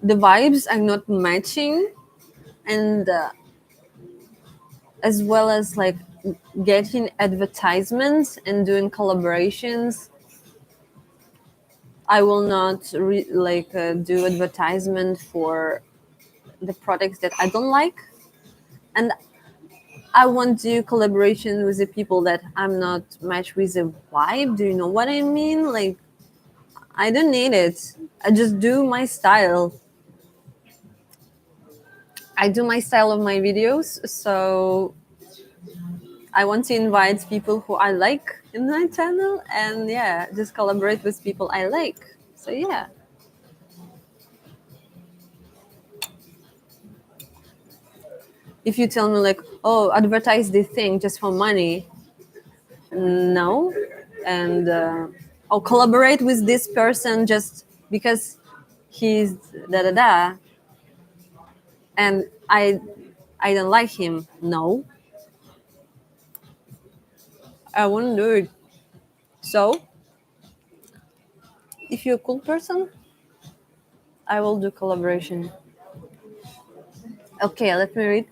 the vibes are not matching, and as well as like getting advertisements and doing collaborations. I will not do advertisement for the products that I don't like, and I want to do collaboration with the people that I'm not matched with the vibe. Do you know what I mean? Like, I don't need it. I just do my style. I do my style of my videos. So I want to invite people who I like in my channel and yeah, just collaborate with people I like. So yeah. If you tell me like, oh, advertise this thing just for money, no. And I'll collaborate with this person just because he's da da da, and I don't like him. No, I wouldn't do it. So if you're a cool person, I will do collaboration. Okay, let me read.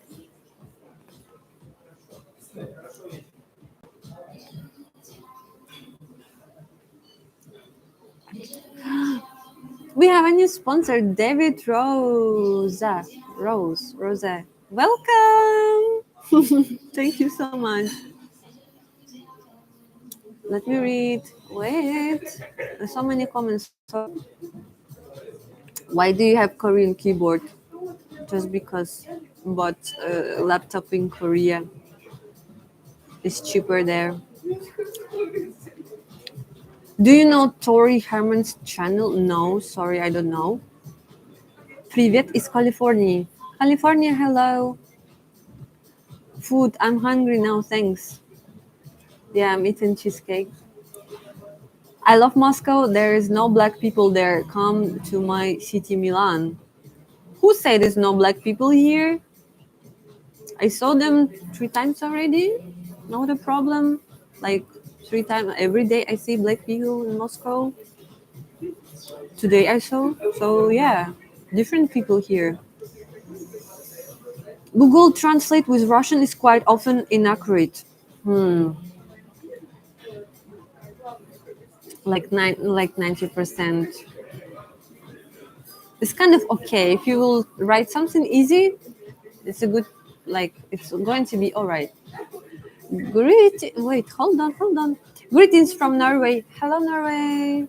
We have a new sponsor, David Rosa. Rosa. Welcome. Thank you so much. Let me read. Wait. There's so many comments. Sorry. Why do you have Korean keyboard? Just because bought a laptop in Korea. It's cheaper there. Do you know Tori Herman's channel? No, sorry, I don't know. Привет is California. California, hello. Food, I'm hungry now, thanks. Yeah, I'm eating cheesecake. I love Moscow. There is no black people there. Come to my city, Milan. Who said there's no black people here? I saw them 3 times already. Not a problem. Like 3 times every day, I see black people in Moscow. Today I saw. So yeah, different people here. Google Translate with Russian is quite often inaccurate. Hmm. Like 90%. It's kind of okay if you will write something easy. It's a good, like it's going to be all right. Wait, hold on. Greetings from Norway. Hello, Norway.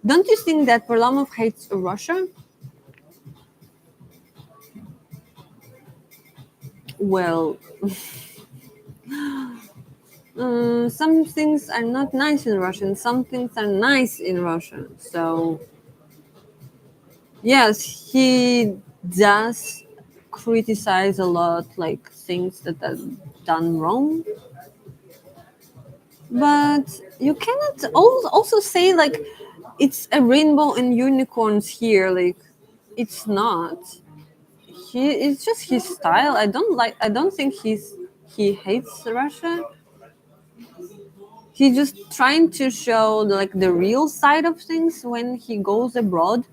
Don't you think that Varlamov hates Russia? Well, some things are not nice in Russian. Some things are nice in Russian. So yes, he does criticize a lot, like things that are done wrong. But you cannot also say like it's a rainbow and unicorns here. Like it's not. It's just his style. I don't think he hates Russia. He's just trying to show like the real side of things when he goes abroad.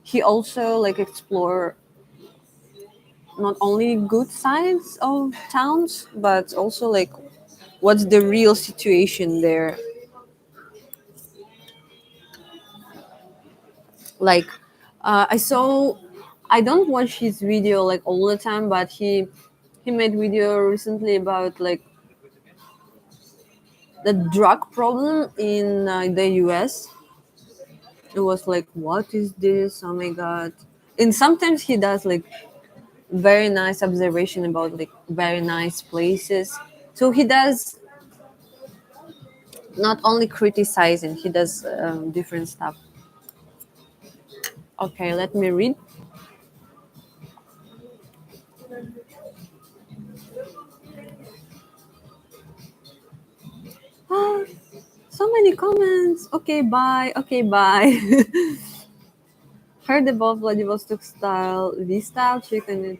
He also like explore not only good sides of towns but also like what's the real situation there. Like I saw, I don't watch his video like all the time, but he made video recently about like the drug problem in the US. It was like, what is this? Oh my god! And sometimes he does like very nice observation about like very nice places. So he does not only criticizing, he does different stuff. Okay, let me read. Ah, so many comments. Okay, bye. Okay, bye. Heard about Vladivostok style, V style chicken.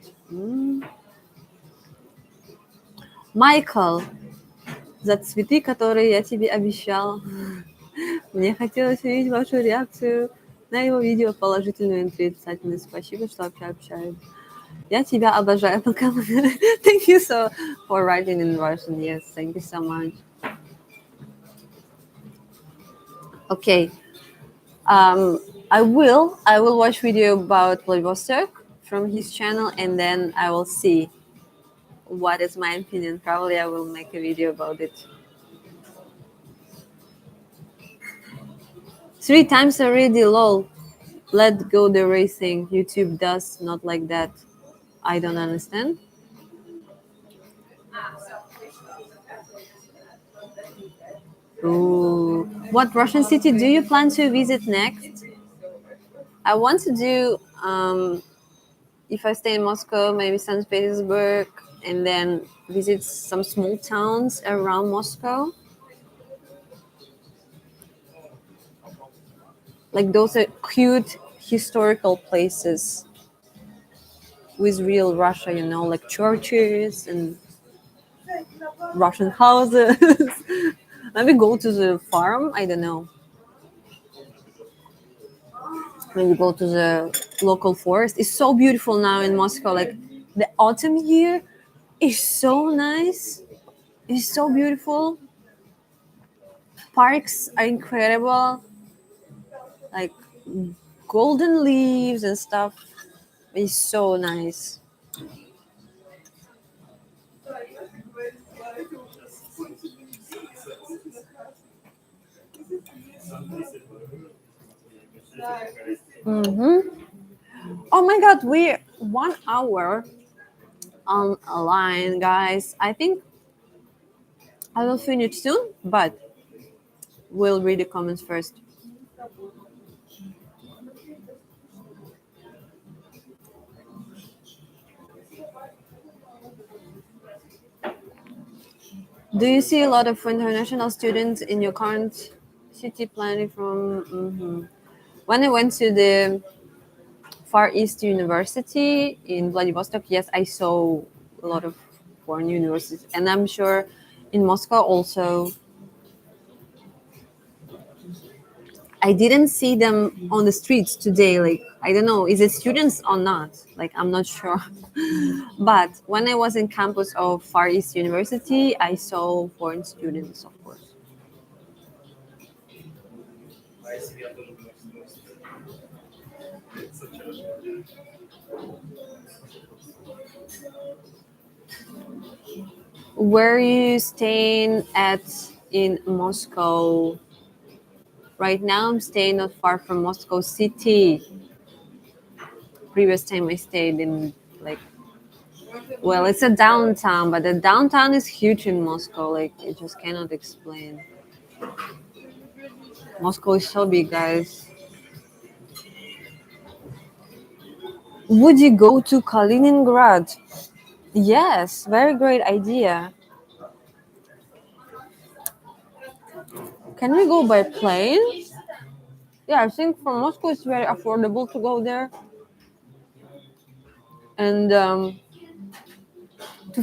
Michael, за цветы, которые я тебе обещал. Мне хотелось увидеть вашу реакцию на его видео, положительную и отрицательную. Спасибо, что общаюсь. Я тебя обожаю. Пока. Thank you so for writing in Russian. Yes, thank you so much. Okay. Um, I will watch video about Vladivostok from his channel, and then I will see what is my opinion. Probably I will make a video about it. 3 times already, lol. Let go the racing. YouTube does not like that. I don't understand. Ooh. What Russian city do you plan to visit next? I want to do, if I stay in Moscow, maybe St. Petersburg, and then visit some small towns around Moscow. Like those are cute historical places with real Russia, like churches and Russian houses. Maybe go to the farm. I don't know. Maybe go to the local forest. It's so beautiful now in Moscow. Like the autumn here is so nice. It's so beautiful. Parks are incredible. Like golden leaves and stuff. It's so nice. Mm-hmm. Oh my god, we're 1 hour on a line, guys. I think I will finish soon, but we'll read the comments first. Do you see a lot of international students in your current city planning from? Mhm. When I went to the Far East University in Vladivostok, yes, I saw a lot of foreign universities, and I'm sure in Moscow also. I didn't see them on the streets today. Like, I don't know, is it students or not? Like, I'm not sure. But when I was in campus of Far East University, I saw foreign students, of course. Where are you staying at in Moscow? Right now, I'm staying not far from Moscow city. Previous time I stayed in like, well, it's a downtown, but the downtown is huge in Moscow. Like, I just cannot explain. Moscow is so big, guys. Would you go to Kaliningrad? Yes, very great idea. Can we go by plane? Yeah, I think from Moscow it's very affordable to go there. And to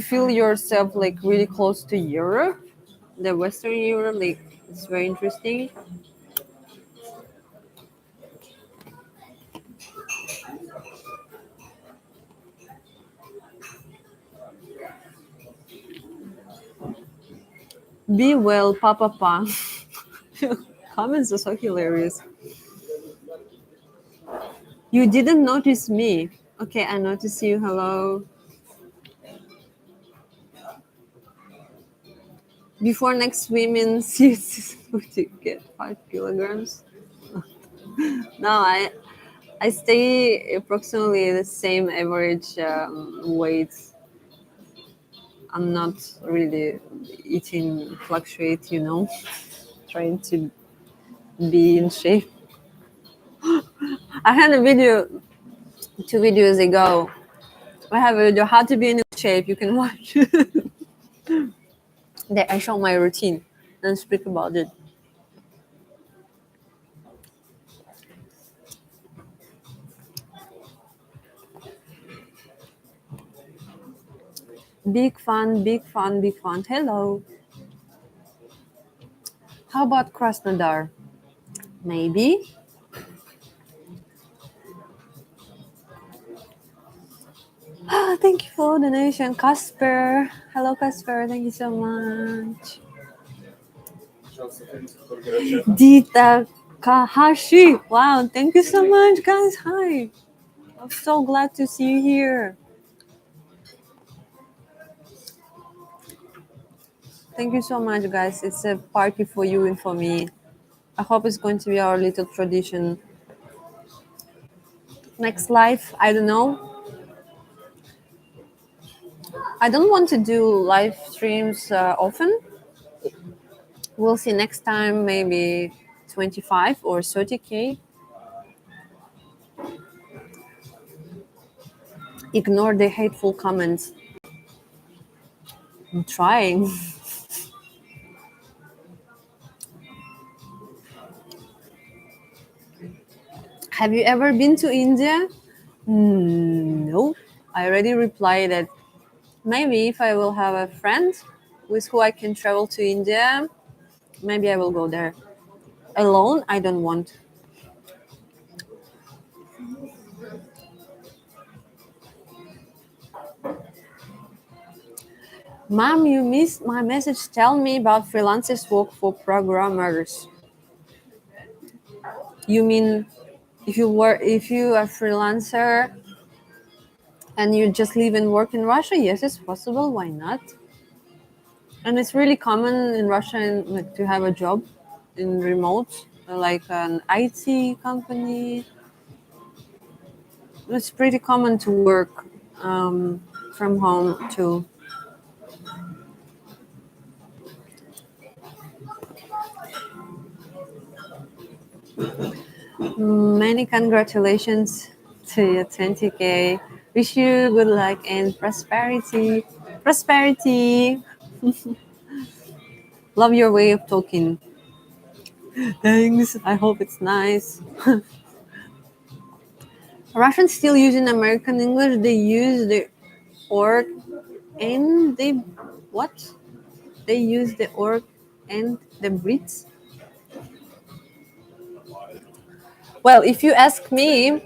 feel yourself like really close to Europe, the Western Europe, like it's very interesting. Be well, Papa Pa. Comments are so hilarious. You didn't notice me. Okay, I notice you. Hello. Before next women's would you get 5 kilograms? No, I stay approximately the same average weight. I'm not really eating fluctuate, trying to be in shape. I had a video 2 videos ago. I have a video how to be in shape. You can watch. That I show my routine and speak about it. Big fun, big fun, big fun. Hello. How about Krasnodar? Maybe. Ah, thank you for the donation, Casper. Hello, Casper. Thank you so much. Dita Kahashi. Wow, thank you so much, guys. Hi. I'm so glad to see you here. Thank you so much, guys. It's a party for you and for me. I hope it's going to be our little tradition. Next live, I don't know. I don't want to do live streams often. We'll see next time, maybe 25 or 30K. Ignore the hateful comments. I'm trying. Have you ever been to India? No. I already replied that maybe if I will have a friend with who I can travel to India, maybe I will go there. Alone, I don't want. Mom, you missed my message. Tell me about freelancers work for programmers. You mean if you are freelancer and you just live and work in Russia, yes, it's possible. Why not? And it's really common in Russia like, to have a job in remote, like an IT company. It's pretty common to work from home too. Many congratulations to your 20K. Wish you good luck and prosperity. Prosperity. Love your way of talking. Thanks. I hope it's nice. Russians still using American English. They use the org and they what? They use the org and the Brits. Well, if you ask me,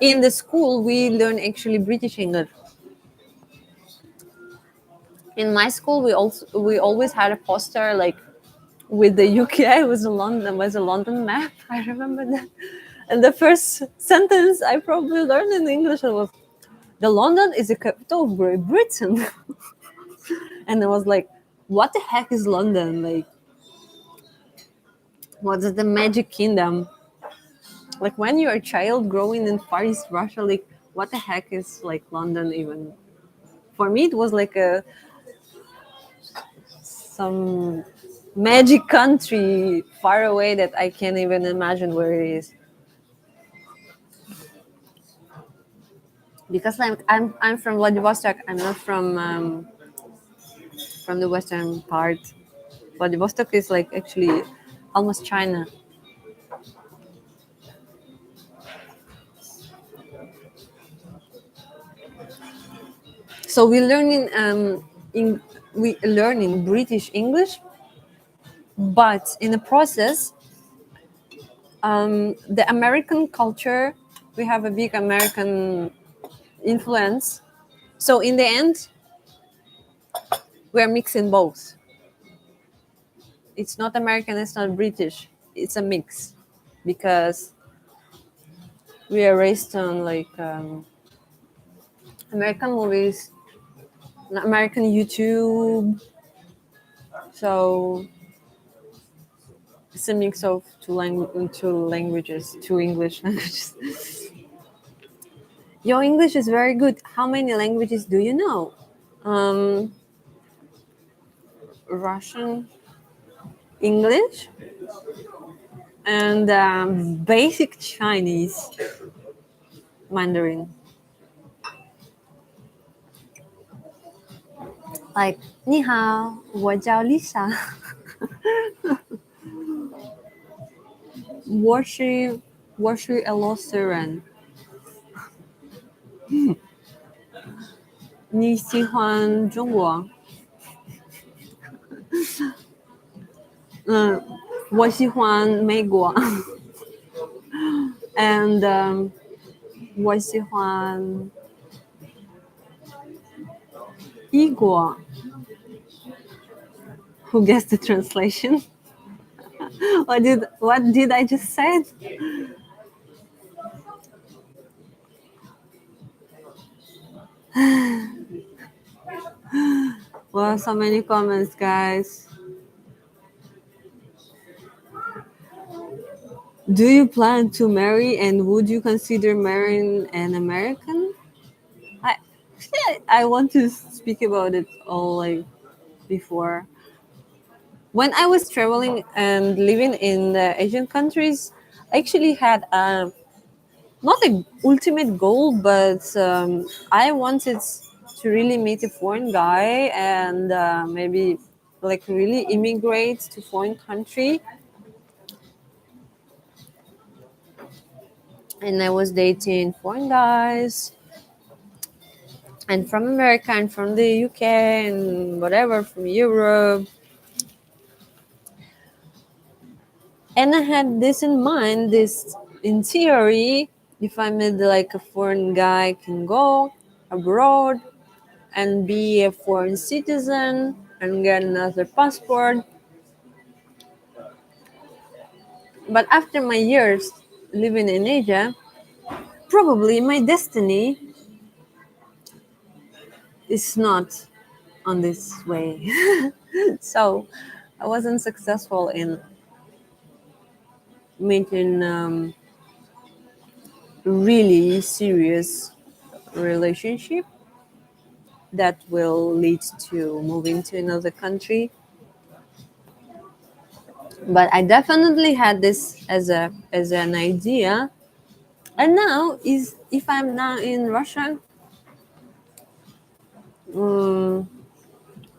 in the school we learn actually British English. In my school, we always had a poster like with the UK was a London map. I remember that. And the first sentence I probably learned in English was, "The London is the capital of Great Britain." And I was like, "What the heck is London? Like, what is the Magic Kingdom?" Like when you're a child growing in Far East Russia, like what the heck is like London even? For me, it was like a some magic country far away that I can't even imagine where it is. Because I'm from Vladivostok. I'm not from the western part. Vladivostok is like actually almost China. So in we learn in British English, but in the process, the American culture, we have a big American influence. So in the end, we're mixing both. It's not American, it's not British. It's a mix because we are raised on like American movies, American YouTube. So it's a mix of two languages, two English languages. Your English is very good. How many languages do you know? Um, Russian, English, and basic Chinese, Mandarin. Like 你好，我叫 Lisa，我是 Elosiran。你喜欢中国？嗯，我喜欢美国，and 我喜欢异国。Who gets the translation? What did I just say? Well, so many comments, guys. Do you plan to marry, and would you consider marrying an American? I I want to speak about it all like before. When I was traveling and living in the Asian countries, I actually had not an ultimate goal, but I wanted to really meet a foreign guy and maybe like really immigrate to foreign country. And I was dating foreign guys and from America and from the UK and whatever, from Europe. And I had this in mind, this in theory, if I met like a foreign guy, I can go abroad and be a foreign citizen and get another passport. But after my years, living in Asia, probably my destiny is not on this way. So I wasn't successful in making really serious relationship that will lead to moving to another country. But I definitely had this as an idea. And now is if I'm now in Russia, um,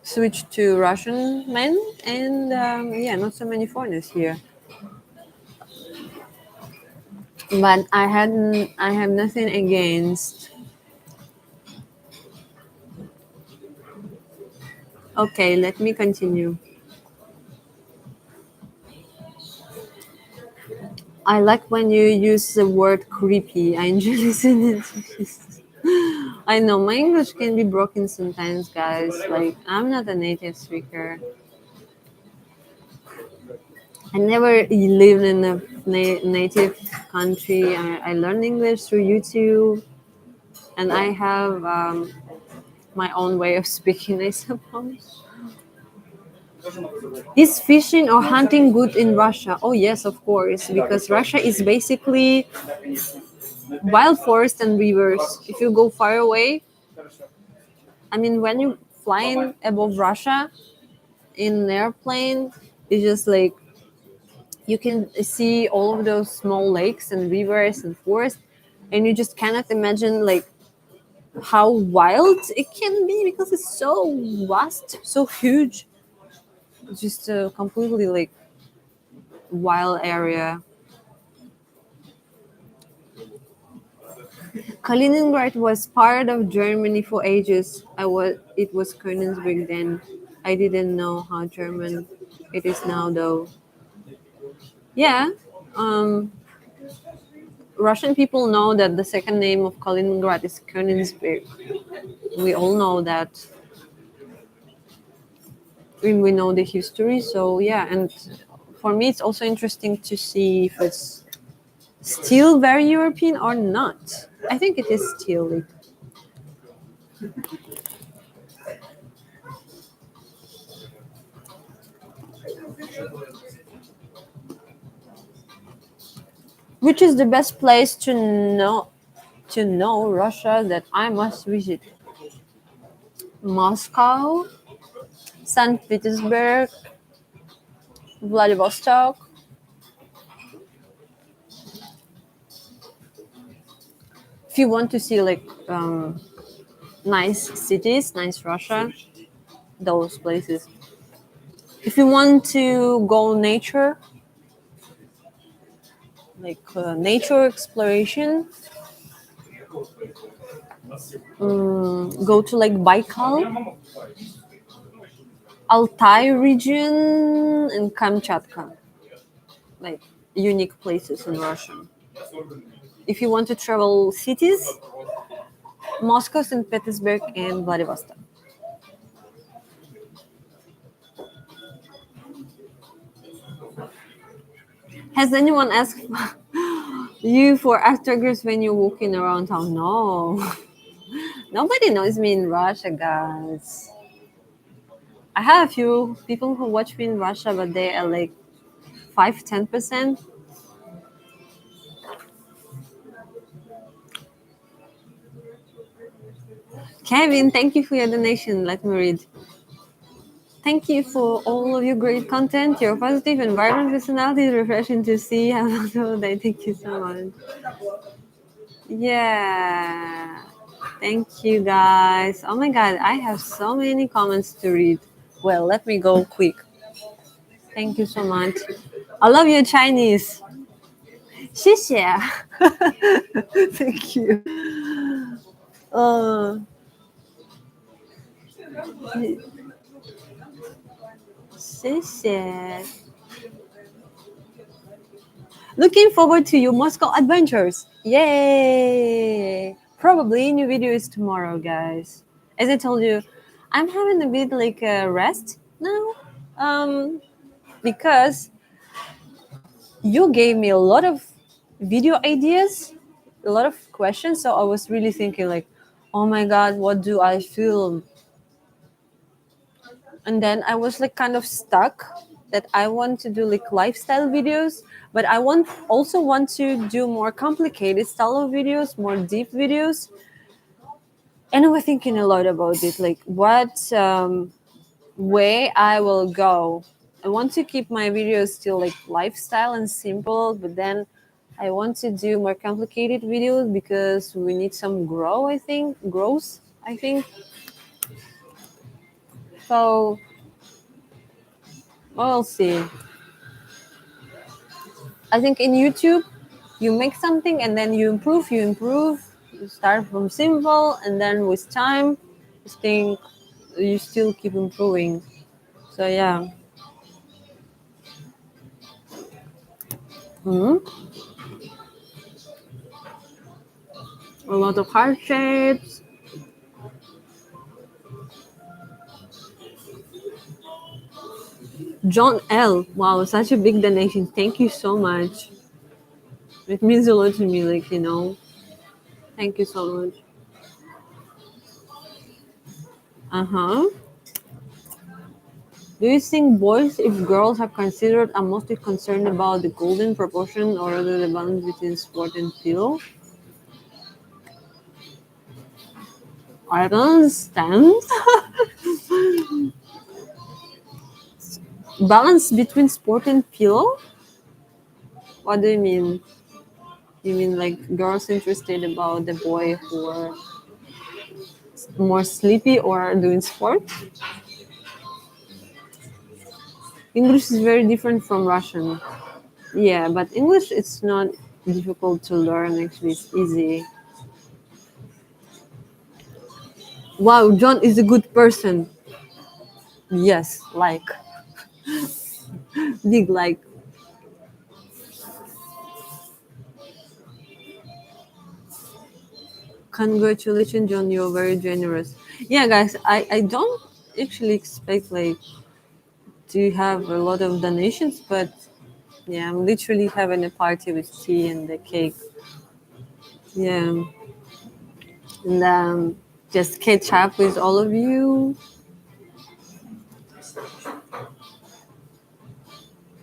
switch to Russian men, and yeah, not so many foreigners here. But I have nothing against. Okay, let me continue. I like when you use the word creepy. I enjoy listening to this. I know my English can be broken sometimes, guys. Like, I'm not a native speaker. I never lived in a native country. I learned English through YouTube, and I have my own way of speaking, I suppose. Is fishing or hunting good in Russia? Oh, yes, of course, because Russia is basically wild forest and rivers. If you go far away, I mean, when you flying above Russia in an airplane, it's just like you can see all of those small lakes and rivers and forests, and you just cannot imagine like how wild it can be because it's so vast, so huge. It's just a completely like wild area. Kaliningrad was part of Germany for ages. It was Königsberg then. I didn't know how German it is now though. Yeah. Um, Russian people know that the second name of Kaliningrad is Königsberg. We all know that. We know the history, so yeah. And for me, it's also interesting to see if it's still very European or not. I think it is still. Like, which is the best place to know Russia that I must visit? Moscow, St. Petersburg, Vladivostok. If you want to see like nice cities, nice Russia, those places. If you want to go nature, like nature exploration, go to like Baikal, Altai region, and Kamchatka, like unique places in Russia. If you want to travel cities, Moscow, St. Petersburg, and Vladivostok. Has anyone asked you for autographs when you're walking around town? No. Nobody knows me in Russia, guys. I have a few people who watch me in Russia, but they are like 5-10%. Kevin, thank you for your donation. Let me read. Thank you for all of your great content. Your positive and vibrant personality is refreshing to see. Have a wonderful day. Thank you so much. Yeah. Thank you, guys. Oh my God, I have so many comments to read. Well, let me go quick. Thank you so much. I love your Chinese. 谢谢. Thank you. 嗯，谢谢. Looking forward to your Moscow adventures. Yay! Probably new video is tomorrow, guys. As I told you, I'm having a bit like a rest now. Because you gave me a lot of video ideas, a lot of questions. So I was really thinking like, oh my god, what do I film? And then I was like kind of stuck that I want to do like lifestyle videos, but I want to do more complicated style of videos, more deep videos. And I was thinking a lot about it, like what way I will go. I want to keep my videos still like lifestyle and simple, but then I want to do more complicated videos because we need some growth. I think so. We'll see. I think in YouTube, you make something and then you improve. You start from simple, and then with time, you think you still keep improving. So yeah. Mhm. A lot of heart shapes. John L. Wow, such a big donation. Thank you so much. It means a lot to me, like, Thank you so much. Uh huh. Do you think boys, if girls are considered, are mostly concerned about the golden proportion or rather the balance between sport and pillow? I don't understand. Balance between sport and pillow? What do you mean? You mean like girls interested about the boy who are more sleepy or doing sport? English is very different from Russian. Yeah, but English it's not difficult to learn. Actually, it's easy. Wow, John is a good person. Yes, like big like. Congratulations, John. You're very generous. Yeah, guys, I don't actually expect like to have a lot of donations, but yeah, I'm literally having a party with tea and the cake. Yeah, and just catch up with all of you.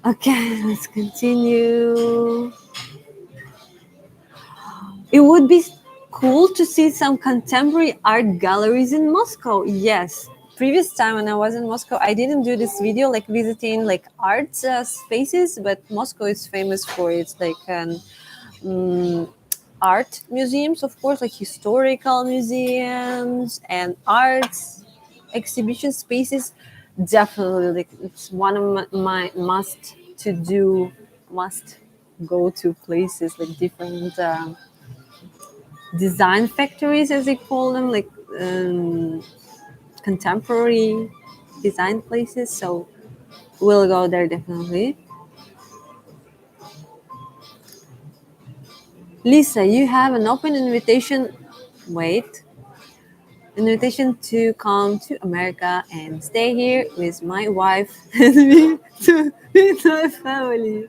Okay, let's continue. It would be cool to see some contemporary art galleries in Moscow. Yes. Previous time when I was in Moscow, I didn't do this video like visiting like art spaces, but Moscow is famous for its like mm, art museums, of course, like historical museums and arts exhibition spaces. Definitely, like it's one of my must go to places like different. Design factories, as they call them, like um, contemporary design places. So we'll go there definitely. Lisa, you have an open invitation. Wait, invitation to come to America and stay here with my wife and me to meet my family.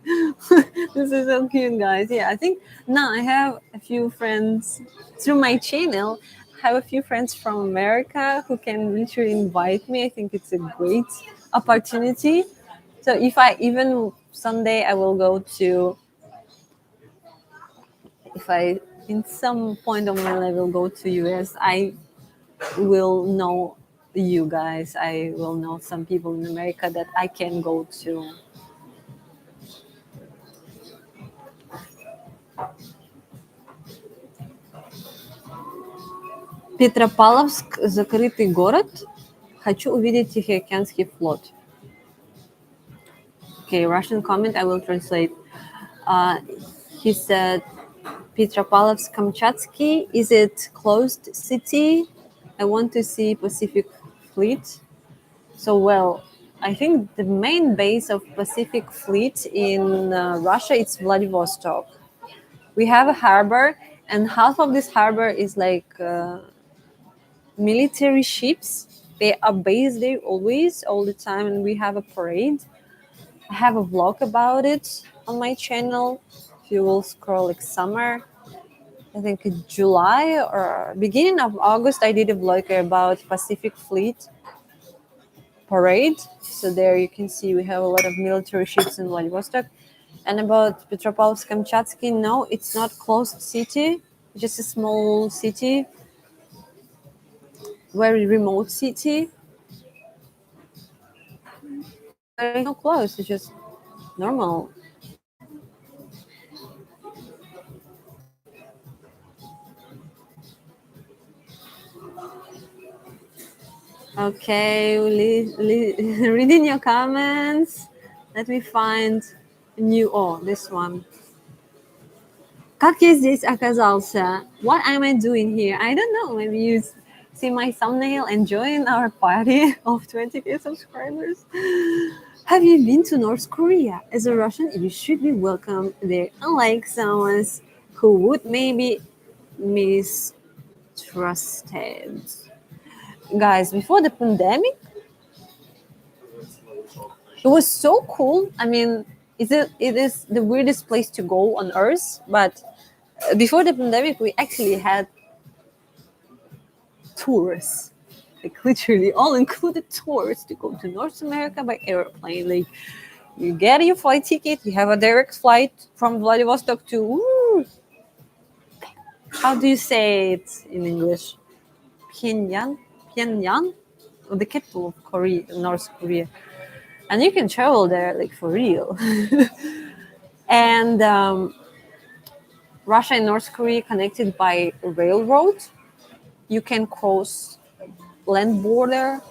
This is so cute, guys. Yeah, I think now I have a few friends through my channel. I have a few friends from America who can literally invite me. I think it's a great opportunity. So if I even someday I will go to, if I in some point of my life will go to US, I will know you guys. I will know some people in America that I can go to. Петропавловск — закрытый город. Хочу увидеть Тихоокеанский флот. Okay, Russian comment. I will translate. Uh, he said, Petropavlovsk-Kamchatsky, is it closed city? I want to see Pacific Fleet. So, well, I think the main base of Pacific Fleet in Russia is Vladivostok. We have a harbor, and half of this harbor is like military ships. They are based there always, all the time, and we have a parade. I have a vlog about it on my channel. you will scroll like summer, I think in July or beginning of August, I did a vlog about Pacific Fleet parade. So there you can see we have a lot of military ships in Vladivostok. And about Petropavlovsk-Kamchatsky, no, it's not closed city, just a small city, very remote city. But it's not closed, it's just normal. Okay, reading your comments. Let me find a new. Oh, this one. Как я здесь оказался? What am I doing here? I don't know. Maybe you see my thumbnail and join our party of 20K subscribers. Have you been to North Korea? As a Russian, you should be welcome there, unlike someone who would maybe mistrusted. Guys, before the pandemic, it was so cool. I mean, it is the weirdest place to go on earth, but before the pandemic, we actually had tours, like literally all included tours to go to North America by airplane. Like you get your flight ticket, you have a direct flight from Vladivostok to how do you say it in English? Pyongyang, the capital of Korea, North Korea, and you can travel there like for real. And Russia and North Korea connected by railroad. You can cross land border.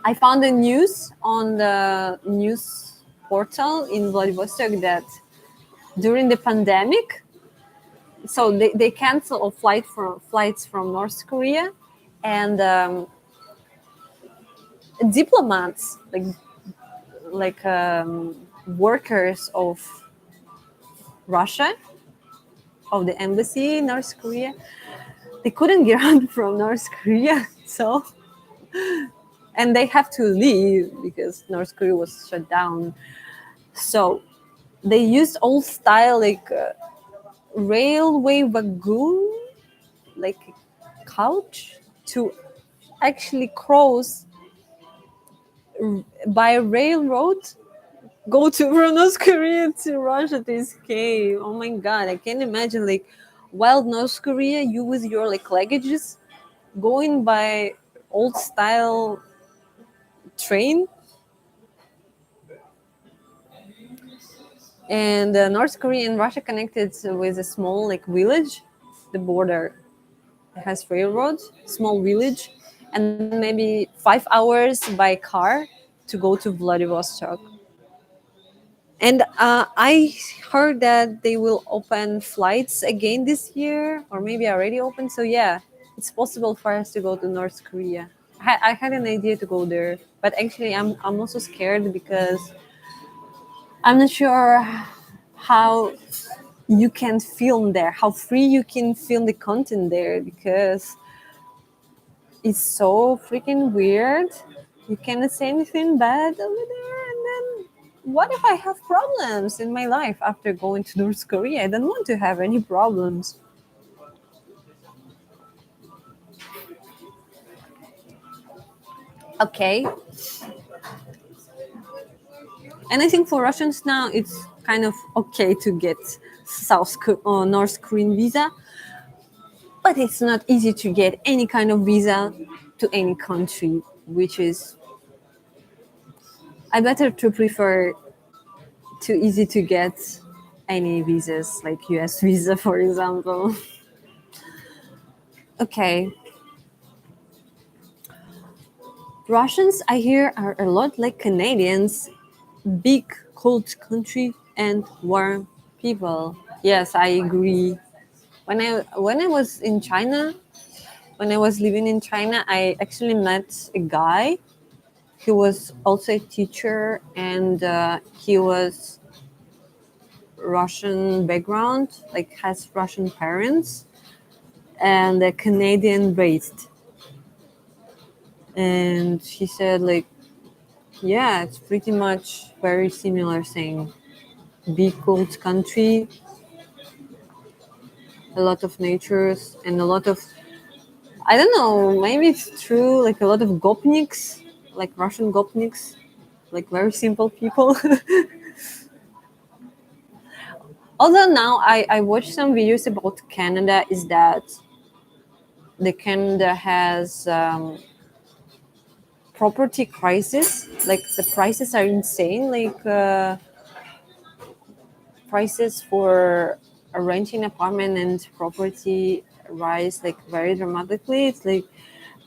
I found the news on the news portal in Vladivostok that during the pandemic, so they cancel flights from North Korea, and diplomats like workers of Russia, of the embassy in North Korea, they couldn't get out from North Korea, so and they have to leave because North Korea was shut down. So they used old style like railway wagon, like a couch, to actually cross by railroad, go to from North Korea to Russia to escape. Oh my god, I can't imagine like wild North Korea, you with your like luggages going by old style train. And North Korea and Russia connected with a small like village, the border has railroads, small village, and maybe 5 hours by car to go to Vladivostok. And I heard that they will open flights again this year, or maybe already open. So yeah, it's possible for us to go to North Korea. I had an idea to go there, but actually I'm also scared because I'm not sure how you can film there, how free you can film the content there, because it's so freaking weird. You cannot say anything bad over there. And then what if I have problems in my life after going to North Korea? I don't want to have any problems. Okay. And I think for Russians now, it's kind of okay to get North Korean visa, but it's not easy to get any kind of visa to any country, which is I better to prefer too easy to get any visas, like US visa, for example. Okay. Russians, I hear, are a lot like Canadians, big, cold country and warm people. Yes, I agree. When I was in China, when I was living in China, I actually met a guy. He was also a teacher, and he was Russian background, like has Russian parents, and a Canadian based. And he said like, yeah, it's pretty much very similar thing. big cold country, a lot of natures and a lot of, I don't know, maybe it's true, like a lot of gopniks, like Russian gopniks, like very simple people. Although now I watched some videos about Canada, is that the Canada has property crisis. Like the prices are insane. Like prices for a renting apartment and property rise like very dramatically. It's like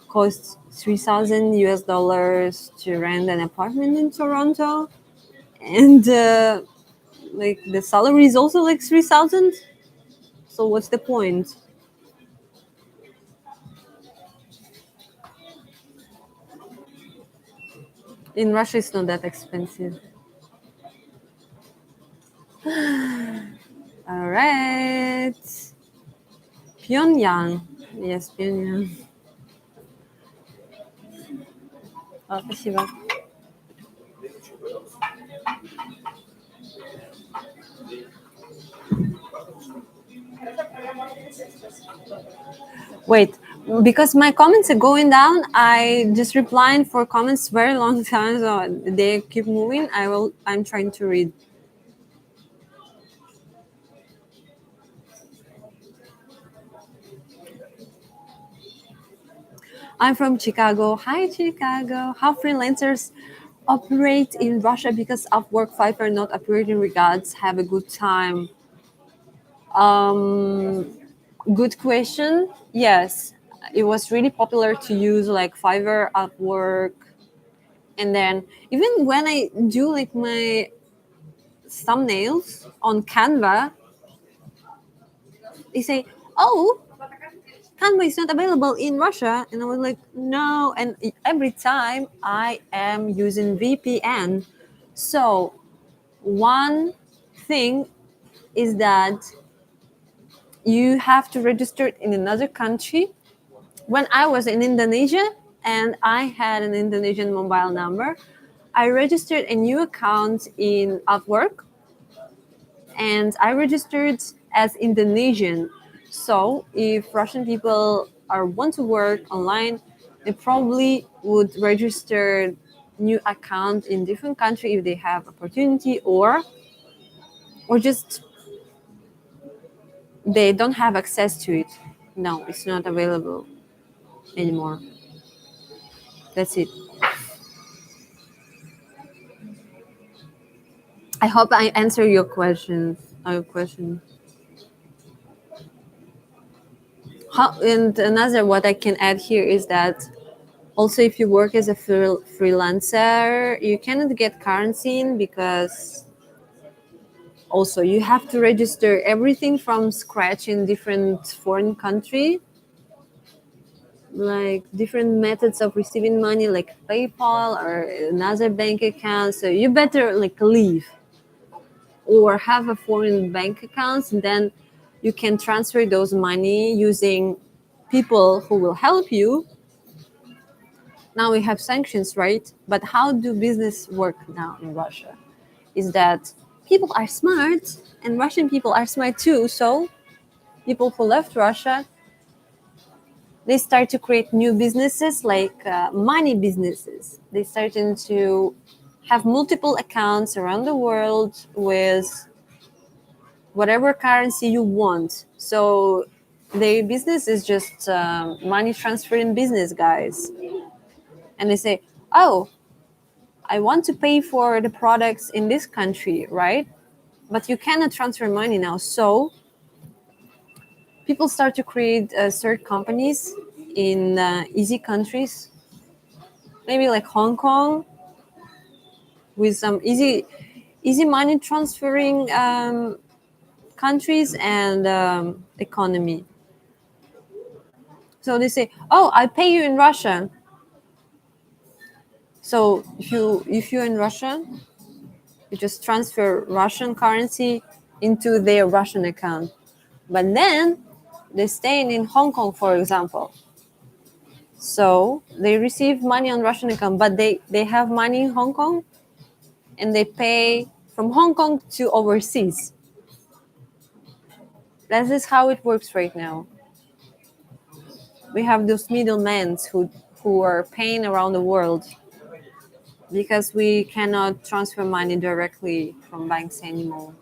costs 3,000 US dollars to rent an apartment in Toronto, and like the salary is also like 3,000. So what's the point? In Russia, it's not that expensive. All right. Pyongyang. Yes, Pyongyang. Спасибо. Wait, because my comments are going down, I just replying for comments very long time, so they keep moving. I'm trying to read. I'm from Chicago. Hi, Chicago. How freelancers operate in Russia because of work Fiverr not operating regards. Have a good time. Um, Good question. Yes, it was really popular to use like Fiverr at work, and then even when I do like my thumbnails on Canva, they say, "Oh, Canva is not available in Russia," and I was like, "No." And every time I am using VPN, so one thing is that you have to register in another country. When I was in Indonesia and I had an Indonesian mobile number, I registered a new account in Upwork, and I registered as Indonesian. So if Russian people are want to work online, they probably would register new account in different country if they have opportunity, or just they don't have access to it. No, it's not available anymore. That's it. I hope I answer your questions. Your question. And another what I can add here is that also if you work as a freelancer, you cannot get quarantine because also you have to register everything from scratch in different foreign country, like different methods of receiving money, like PayPal or another bank account. So you better like leave or have a foreign bank accounts, and then you can transfer those money using people who will help you. Now we have sanctions, right? But how do business work now in Russia? Is that people are smart, and Russian people are smart too. So people who left Russia, they start to create new businesses, like money businesses. They started to have multiple accounts around the world with whatever currency you want. So their business is just money transferring business, guys. And they say, "Oh, I want to pay for the products in this country, right? But you cannot transfer money now." So people start to create third companies in easy countries, maybe like Hong Kong, with some easy money transferring countries and economy. So they say, "Oh, I pay you in Russia." So if you're in Russia, you just transfer Russian currency into their Russian account. But then they're staying in Hong Kong, for example. So they receive money on Russian account, but they have money in Hong Kong, and they pay from Hong Kong to overseas. That is how it works right now. We have those middlemen who are paying around the world because we cannot transfer money directly from banks anymore.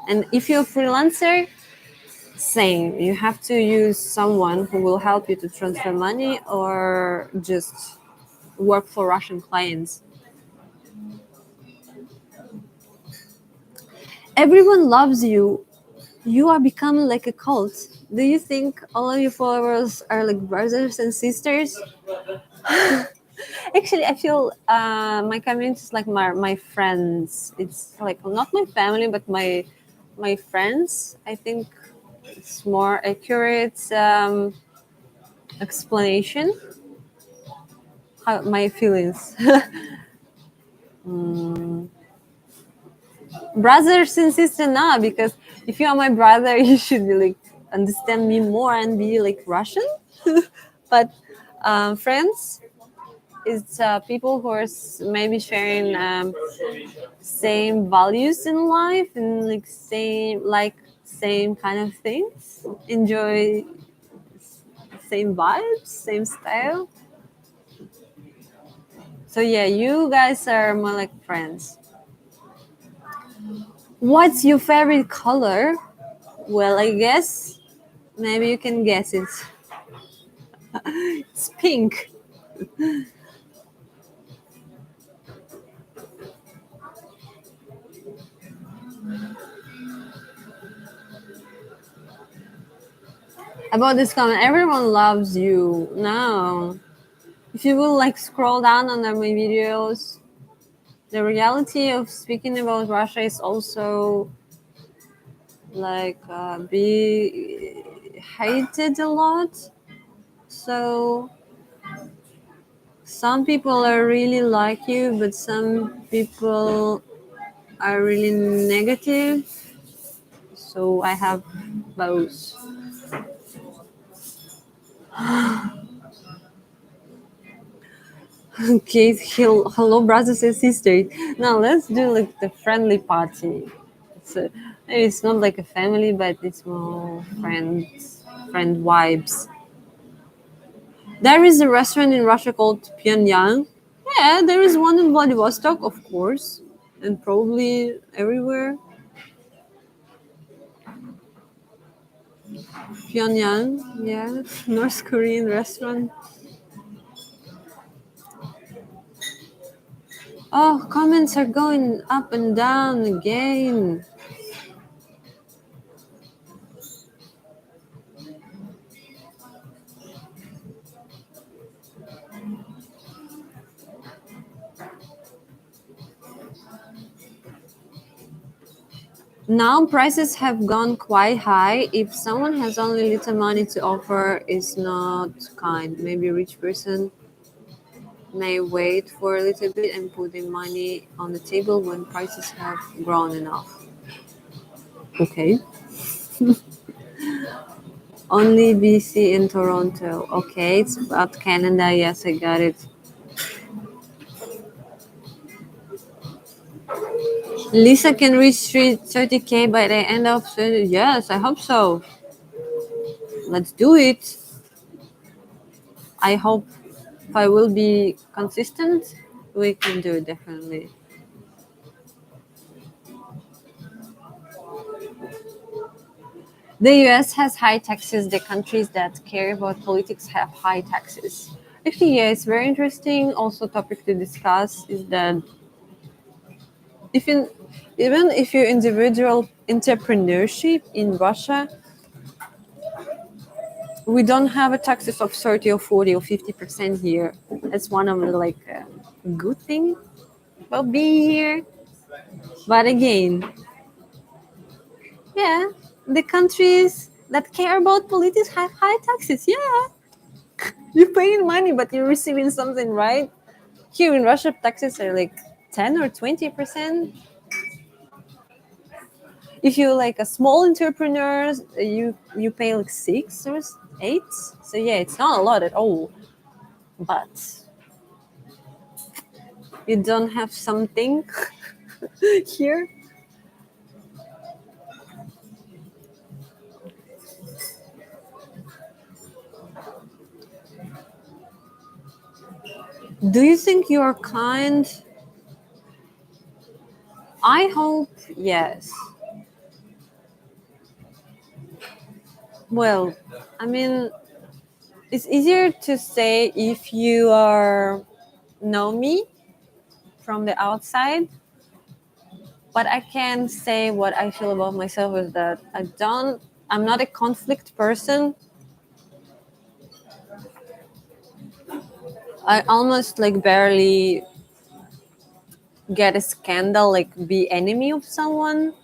And if you're a freelancer, same. You have to use someone who will help you to transfer money or just work for Russian clients. Everyone loves you. You are becoming like a cult. Do you think all of your followers are like brothers and sisters? Actually, I feel my community is like my friends. It's like not my family, but my friends. I think it's more accurate explanation. How my feelings. Mm. Brothers and sisters now, because if you are my brother, you should be like understand me more and be like Russian. But friends, it's people who are maybe sharing same values in life and same kind of things. Enjoy same vibes, same style. So yeah, you guys are more like friends. What's your favorite color? Well, I guess maybe you can guess it. It's pink. About this comment, everyone loves you. No. If you will like scroll down under my videos, the reality of speaking about Russia is also like be hated a lot. So some people are really like you, but some people are really negative. So I have both. Okay, hello, brothers and sisters. Now let's do like the friendly party. It's not like a family, but it's more friend vibes. There is a restaurant in Russia called Pyongyang. Yeah, there is one in Vladivostok, of course, and probably everywhere. Pyongyang, yeah, North Korean restaurant. Oh, comments are going up and down again. Now prices have gone quite high. If someone has only little money to offer, is not kind. Maybe a rich person may wait for a little bit and put the money on the table when prices have grown enough. Okay. Only BC in Toronto. Okay, it's about Canada. Yes, I got it. Lisa can reach 30K by the end of. Yes, I hope so. Let's do it. I hope if I will be consistent, we can do it definitely. The US has high taxes. The countries that care about politics have high taxes. Actually, yeah, it's very interesting. Also, topic to discuss is that if in, even if you're individual entrepreneurship in Russia, we don't have a taxes of 30 or 40 or 50% here. That's one of the like good thing about being here. But again, yeah, the countries that care about politics have high taxes. Yeah, you're paying money, but you're receiving something, right? Here in Russia, taxes are like 10 or 20%. If you're like a small entrepreneur, you pay like 6 or 8. So yeah, it's not a lot at all. But You don't have something here? Do you think you're kind? I hope yes. Well, I mean, it's easier to say if you are know me from the outside, but I can say what I feel about myself is that I'm not a conflict person. I almost like barely get a scandal, like be enemy of someone.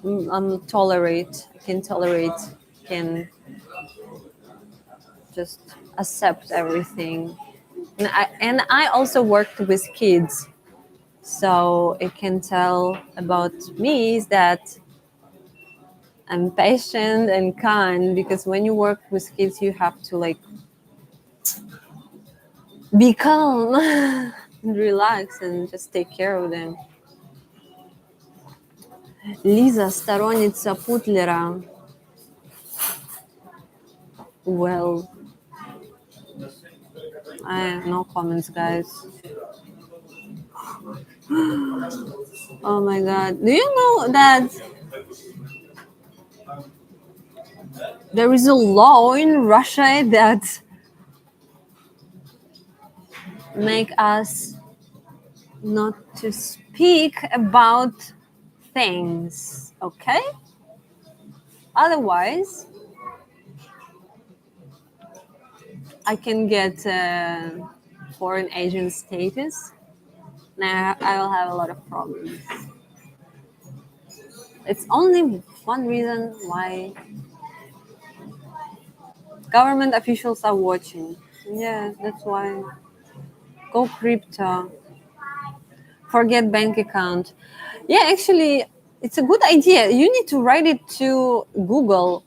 I can tolerate, can just accept everything. And I also worked with kids, so it can tell about me is that I'm patient and kind, because when you work with kids, you have to like be calm and relax and just take care of them. Лиза, сторонница Путлера. Well, no comments, guys. Oh my god. Do you know that there is a law in Russia that make us not to speak about things, okay? Otherwise, I can get foreign agent status. Now I will have a lot of problems. It's only one reason why government officials are watching. Yeah, that's why. Go crypto. Forget bank account. Yeah, actually, it's a good idea. You need to write it to Google.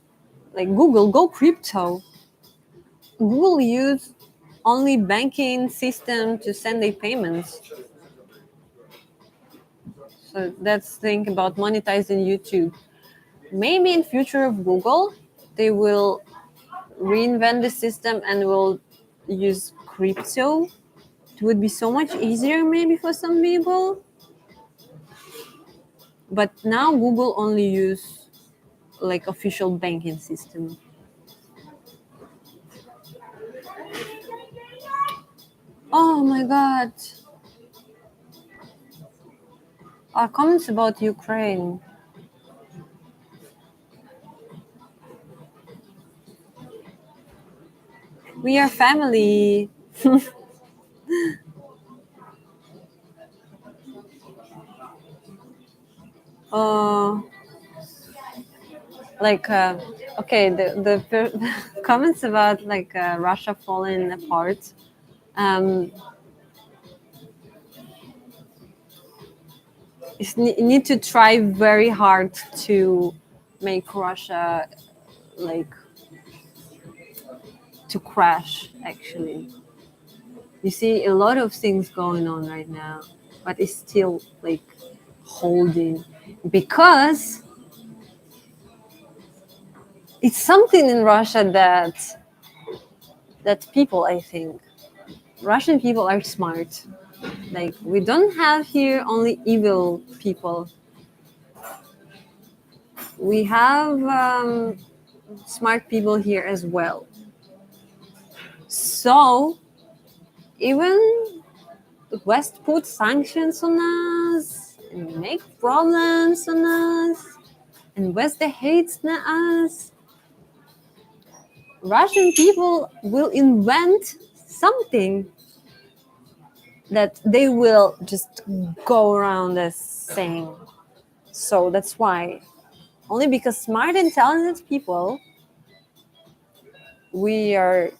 Like Google, go crypto. Google use only banking system to send their payments. So that's think about monetizing YouTube. Maybe in future of Google, they will reinvent the system and will use crypto. It would be so much easier maybe for some people. But now Google only use like official banking system. Oh my god. Comments about Ukraine. We are family. uh, like okay, the comments about like Russia falling apart. Um, you need to try very hard to make Russia like to crash. Actually, you see a lot of things going on right now, but it's still like holding because it's something in Russia that people, I think, Russian people are smart. Like we don't have here only evil people. We have smart people here as well. So even the West put sanctions on us and make problems on us, and West hates us. Russian people will invent something that they will just go around as saying. So that's why, only because smart and talented people, we are